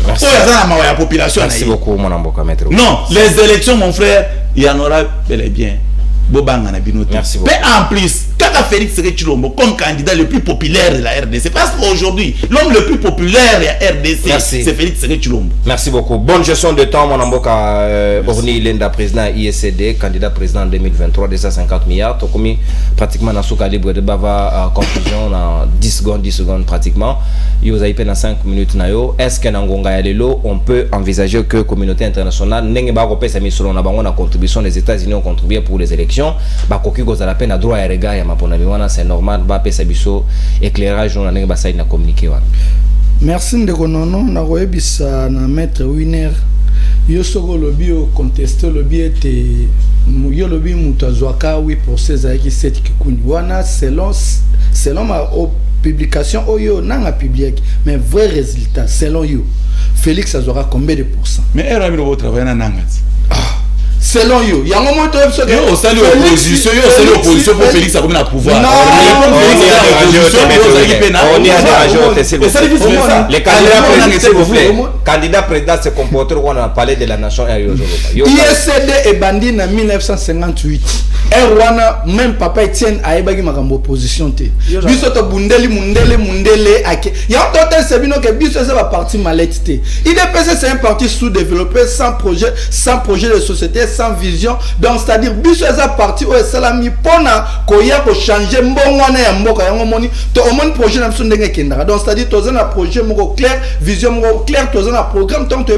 Merci beaucoup, mon amboka maître. Non, les élections, mon frère, il y en aura bel et bien. Merci beaucoup. Mais en plus, quand Félix Chilombo comme candidat le plus populaire de la RDC, parce qu'aujourd'hui, l'homme le plus populaire de la RDC, c'est Félix Chilombo. Merci beaucoup. Bonne gestion de temps, mon amboka Orni Lenda, président ISCD, candidat président en 2023, 250 milliards. Tu as commis pratiquement dans ce calibre de bava conclusion dans 10 secondes pratiquement. Vous avez dans 5 minutes. Est-ce qu'en Angonga Lelo, on peut envisager que la communauté internationale n'ait pas repéré sa mission dans la contribution des États-Unis ont contribué pour les élections? C'est normal, éclairage na communiquer. Merci ndeko nono na koyebisa na maître Winner yo soko lobi o contester lobi ete yo lobi mutu azwaka 8% zaki 7 kikuni wana selon ma publication oyo nanga public mais vrai résultat selon yo Félix azora combien de pourcents? Mais elle a mis le travail dans Nangat. Selon yo, il y a un moment où on salue l'opposition, pour Félix a comme un pouvoir. Non, on y a les candidats présidents, s'il vous plaît. Candidat président se comportent comme on a parlé de la nation. ISCD est bandit en 1958. Erwana, même papa Etienne a ébagi ma opposition. Bisoto Bundeli, Mundele, Ake. Il y a un total Sabino que Bisoto c'est la partie malette. IDPC c'est un parti sous-développé, sans projet de société, sans vision. Donc c'est-à-dire Bisoto c'est la partie où c'est la mi pona koya ko changer mbongwana ya mboka ya ngomoni. To omoni projet na msonde ngekendara. Donc c'est-à-dire to zana projet moko clair, vision moko clair, to zana programme tant to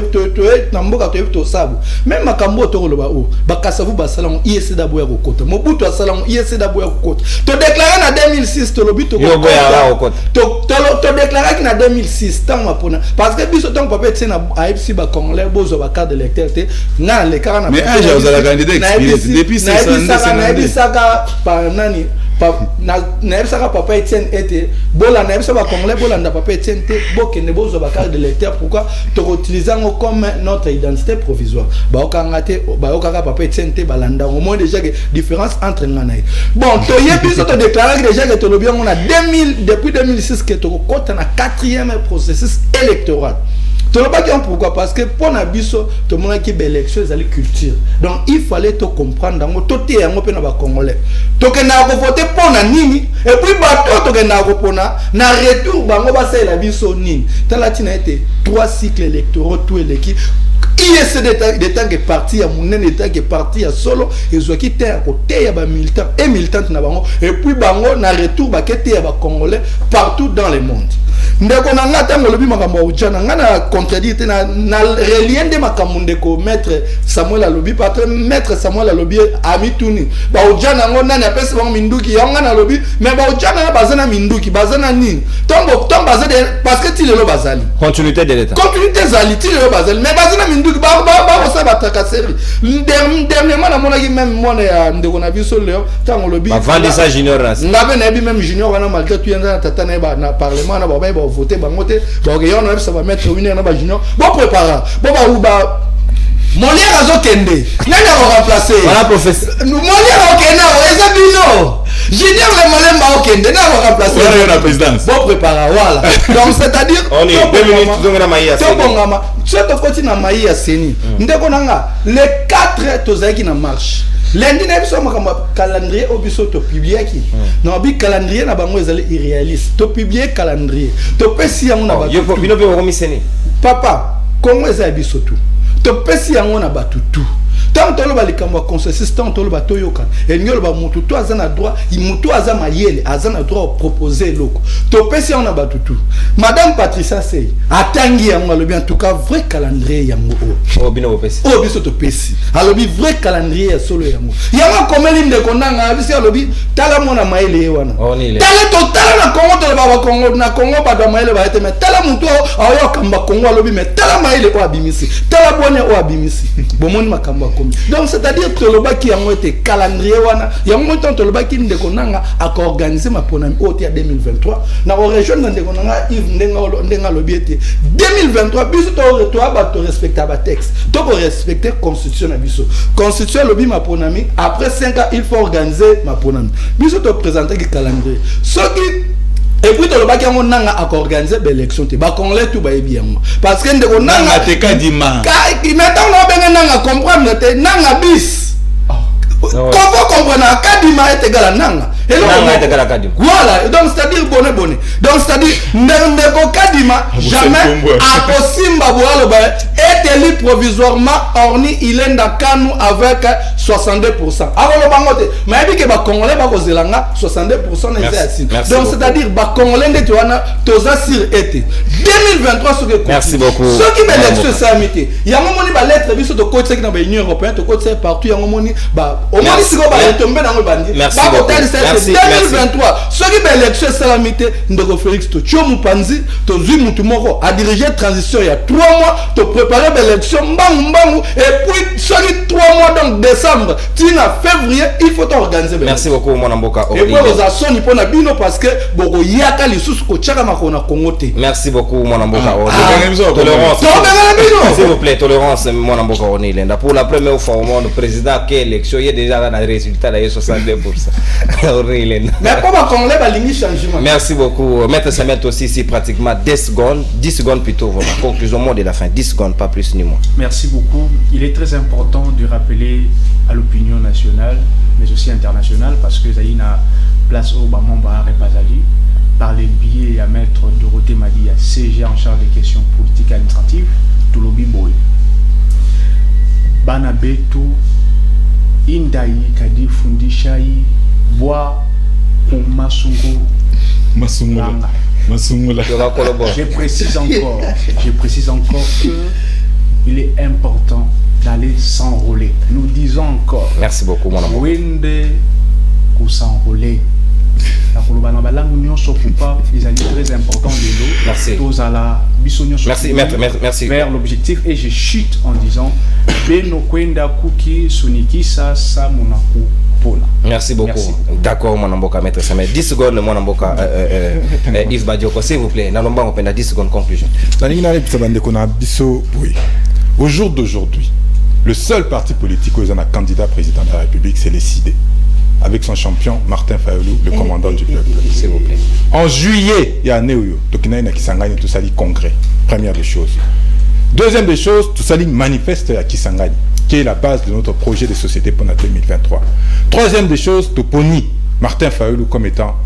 na mboka to sabu. Même makambo to loba o. Bakasavu basalon ISCD boya ko Mobutu a salon ISCD boya ko to déclarer en 2006 to lobi to ko to déclarer en 2006 tant mapona parce que biso tant papa tena AFC ba congolais bozo ba carte d'électeur te na le car na mais un jour vous allez candidat expérience depuis 5 par nani na papa Etienne était bola na ba congolais bola nda papa Etienne te bokene bozo ba carte d'électeur pourquoi to utiliser comme notre identité provisoire ba okangate ba okaka papa Etienne te balanda au moins déjà que différence entre nganaï bon to yebi so to déclarer déjà que to lobi on a 2000 depuis 2006 que to côté na 4e processus électoral. Tout le monde pourquoi parce que pour Nabiso tout le monde qui est élection c'est la culture donc il fallait te comprendre dans tout est un peu na congolais to que na voter pour na nini et puis bato to que na pour na retour bango ba c'est la biso nini dans la tina été 3 cycles électoraux tout l'équipe ISCD d'état que parti à mon état que parti à solo et zo qui était à côté ya ba militant et militante na bango et puis bango na retour ba kété ya ba congolais partout dans le monde. Ndeko na ngata ngolobi makambo ujana ngana contredire na relien de makambo ndeko maître Samuel Alobi parce maître Samuel Alobi ami tuni ba ujana ngona na pesa ba minduki yanga na lobi mais ba ujana na bazana minduki bazana nini tombo bazana parce que ti le bazali continuité de l'état zali ti le bazali mais bazana minduki ba ça ba takaseri dernièrement na mona ki même mona ya ndeko na biso leo tango lobi ba vendre ça junior ngabe na bi même junior wana malgré tout yanda tata na ba na parlement na ba voter bangote donc on a ça va mettre une na ba junior bon préparer bon ba uba Molière azokende nani va remplacer voilà professeur Molière okende eza bino junior le malemba okende nani va remplacer voilà la présidence bon préparer voilà donc c'est-à-dire on est 2 minutes donc na maïa c'est bongama surtout quand na maïa seni ndeko nanga les 4 tozaki na marche lundi na biso makamba calendrier obiso to publier ki non bi calendrier na bango ezali irréaliste to publier calendrier to pesi yango na ba yo bino pe komiseni papa kongo ezali biso tout to pesi yango na batutu tant que le likambo consensus tant que le bato yoka et nyolo ba mutu to azana droit mutu azama yele azana droit proposer loko to pesi on a batutu madame Patricia Sey atangi yango alobi en tout cas vrai calendrier yango o bino pesi o biso to pesi alobi vrai calendrier solo yango komeli nde konanga bisi alobi tala mona maele wana tala total na Congo to ba Congo na Congo ba maele ba ete mais tala mutu ayo kamba Congo alobi mais tala maele o abimisi tala bone o abimisi bomoni makamba donc c'est-à-dire que le baki yango était calendrier wana yango tant le baki ndeko nanga a organiser ma ponami oti ya 2023 na région ndeko nanga Yves ndenga lobiete 2023 biso to ba to respecter ba texte to ko respecter constitution na biso constitution lobi ma ponami après 5 ans il faut organiser ma ponami biso to présenter ki calendrier soki et puis le bac on nanga a organisé l'élection te ba congolais tout ba bien parce que ndeko nanga te kadima qui maintenant on ben nanga comprendre te nanga bis comment comprendre kadima est égal à nanga et nanga est égal à kadima voilà donc c'est-à-dire bonne donc c'est-à-dire ndeko kadima jamais impossible boalo ba est élu provisoirement orni il est dans Kanu avec 62%. Alors le bangote mais bi ke ba congolais ba kozelanga 62% na zasi donc c'est-à-dire ba congolais nde toana toza sur été 2023 ce que merci beaucoup ce qui l'élection samité yango moni ba lettre biso to côté qui na ba union européenne to côté partout yango moni ba au moni siko ba tomber dans le bandi ba ko tali 2023 ce qui l'élection samité ndeko Félix to chomu panzi to zui mutu moko a diriger transition il y a 3 mois to préparer l'élection, et puis, sur les 3 mois, donc décembre, février, il faut organiser. Merci beaucoup, mon amboka. Et puis, aux assons, il faut bino parce que, bon, il y a des sous ko tchaka makona kongote. Merci beaucoup, mon amboka. Tolérance. S'il vous plaît, tolérance, mon amboka. Pour la première fois au monde, le président qui est élection, il y a déjà un résultat de 62%. Mais comment qu'on lève à l'ingé changement? Merci beaucoup. Maître Samet aussi, ici, pratiquement 10 secondes plutôt, voilà. Conclusion mot de la fin, 10 secondes, pas plus ni moins. Merci beaucoup. Il est très important de rappeler à l'opinion nationale, mais aussi internationale, parce que Zaïna place au Bamamba et Bazali, par les biais à Maître Dorothée Madi, à CG en charge des questions politiques et administratives, tout le biboy. Bana Betu, Indai, Kadi Fundishai, Bois, Masungo, Masumula. Je précise encore que il est important d'aller s'enrôler. Nous disons encore. Merci beaucoup, mon amour. Wende pour s'enrôler. Ils allaient très important de l'eau. Merci. Merci, maître, merci. Vers l'objectif et je chute en disant Beno Kwenda Kuki Suniki Sa Monaku Pona. Merci beaucoup. Merci. D'accord, mon amboka, maître Samet. 10 secondes, mon amboka, Yves Badioko, s'il vous plaît. Nalomba, on peut 10 secondes, conclusion. Au jour d'aujourd'hui, le seul parti politique où il y a un candidat président de la République, c'est les CID. Avec son champion Martin Fayulu, le commandant du peuple. S'il vous plaît. En juillet, il y a un Néo, donc il y a un Kisangani, tout ça, congrès. Première des choses. Deuxième des choses, tout ça, manifeste à Kisangani, qui est la base de notre projet de société pour 2023. Troisième des choses, Toponi, Martin Fayulu comme étant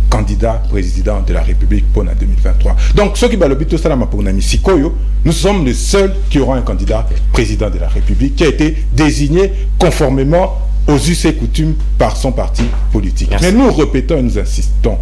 candidat président de la République pour 2023. Donc, ceux qui ont l'habitude de nous sommes les seuls qui auront un candidat président de la République qui a été désigné conformément aux us et coutumes par son parti politique. Merci. Mais nous répétons et nous insistons.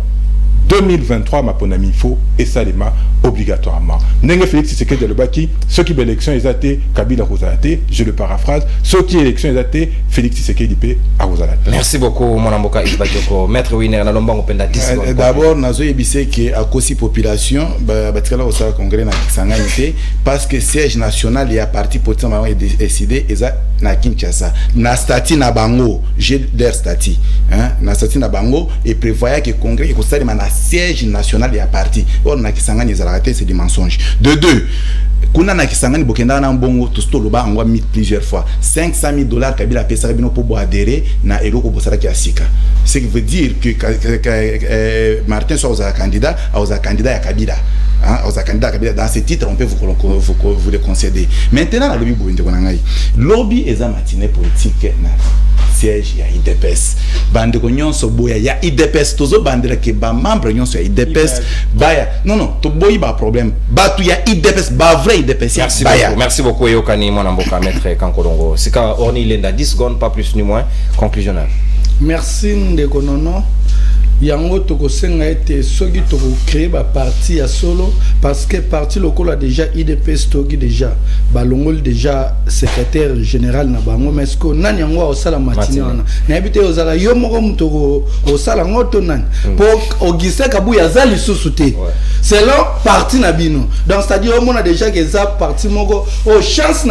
2023, ma ponami, il faut et ça les obligatoirement. Nengue Félix Tshisekedi de Baki, ceux qui ont l'élection, ils ont été Kabila Rosalaté, je le paraphrase, ceux qui ont l'élection, ils ont été Félix Tshisekedi à Rosalaté. Merci beaucoup, mon amboka Isbadioko. Maître Winer, Nalomba, on peut la 10 secondes. D'abord, nous avons évité qu'à cause de la population, Batikala au congrès n'a Kisangani parce que siège national et à parti politique est décidé, et ça na Kinshasa. Na stati na bango, j'ai l'air stati. Na stati na bango et prévoyait que le congrès est constaté na siège national et à parti. Or, na Kisangani, c'est des mensonges. De deux, kuna na Kisangani bokenda na mbongo to sto loba angwa mit plusieurs fois $500,000 Kabila pesa bino pour adhérer na eloko bosara ki asika. Ce qui veut dire que Martin soit un candidat à Kabila. Dans ce titre, on peut vous le concéder. Maintenant, la lobby est un matinée politique. Siège, il y a IDPS. Bande Cognon, il y a IDPS. Tous les bandes qui sont membres de IDPS. Non, tu bois pas problème. Il y a IDPS, vrai IDPS. Merci beaucoup, Yokani, mon amboka, maître Kankolongo. C'est quand on y est 10 secondes, pas plus ni moins. Conclusionnel. Merci, Ndekonono. Yango toko senga été soki toko créer ba parti à solo parce que parti local a déjà IDPS toki déjà balongol déjà secrétaire général na bango mesko nani yango au sala matinana na habité aux ala yo moko mutoko au sala ngoto nani pour Augustin Kabuya zali susute c'est là parti na bino donc c'est-à-dire on a déjà que ça parti moko au chance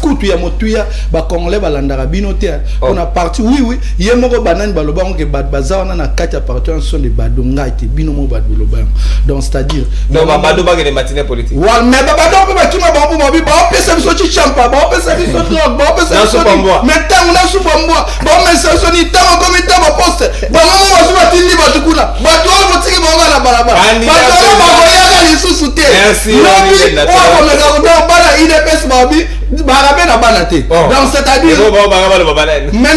kutu ya motuya ba congolais balandaka bino te on a parti oui yemoko banani baloba ngo ke bazana na kata sont des badonga et binomo badoloba donc c'est-à-dire non badoba que les matinées politiques ouais mais badoba ba tuna ba mobi ba pesa biso chi champa ba pesa biso drogue ba pesa biso mais tant on a sous bomboa ba mais ça soni tant comme tant ba poste ba mo ba sous batindi ba tukuna ba to ba tiki ba ngala barabara ba to ba ko yaga li susute merci on va me garder bana IDPS babi barabe na banate donc c'est-à-dire mais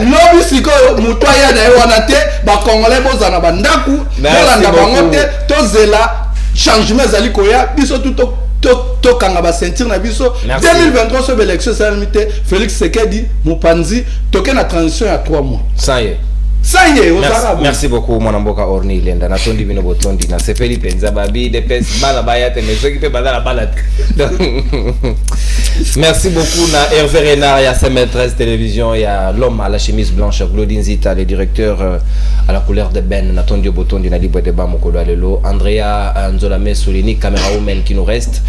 lobby siko mutoya na wanate ba congolais bozana bandaku bolanda bango te tozela changement zali koya biso to kanga ba sentir na biso 2023 so élection ça limité Félix Tshisekedi Mupanzi toke na transition à 3 mois ça y est merci beaucoup mon amboka Orni Lenda na tondi bino botondi na sepeli penza babi de pes bala bayate mais ceux qui peut bala la balade merci beaucoup na Hervé Renard ya CM13 télévision ya l'homme à la chemise blanche Claudine Zita le directeur à la couleur de Ben na tondi botondi na libre de ba mokolo alelo Andrea Nzolame Soulini caméra woman qui nous reste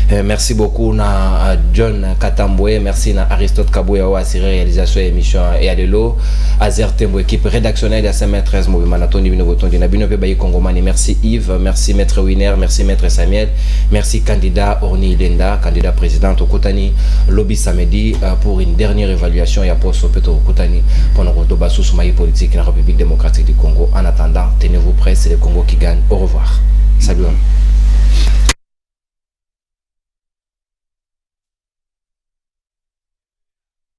Merci beaucoup na John Katambwe, merci na Aristote Kabouya wa assuré réalisation émission et Adelo Azer Tembo équipe rédactionnelle de SM13 Mouvement Natoni Bino Botondi na Bino pe bayi Kongomani. Merci Yves, merci maître Winer, merci maître Samuel, merci candidat Orni Lenda, candidat président au Kotani lobby samedi pour une dernière évaluation et poste au Peto Kotani pendant que Tobassou Soumaï politique dans la République démocratique du Congo. En attendant, tenez-vous prêts, c'est le Congo qui gagne. Au revoir. Salut.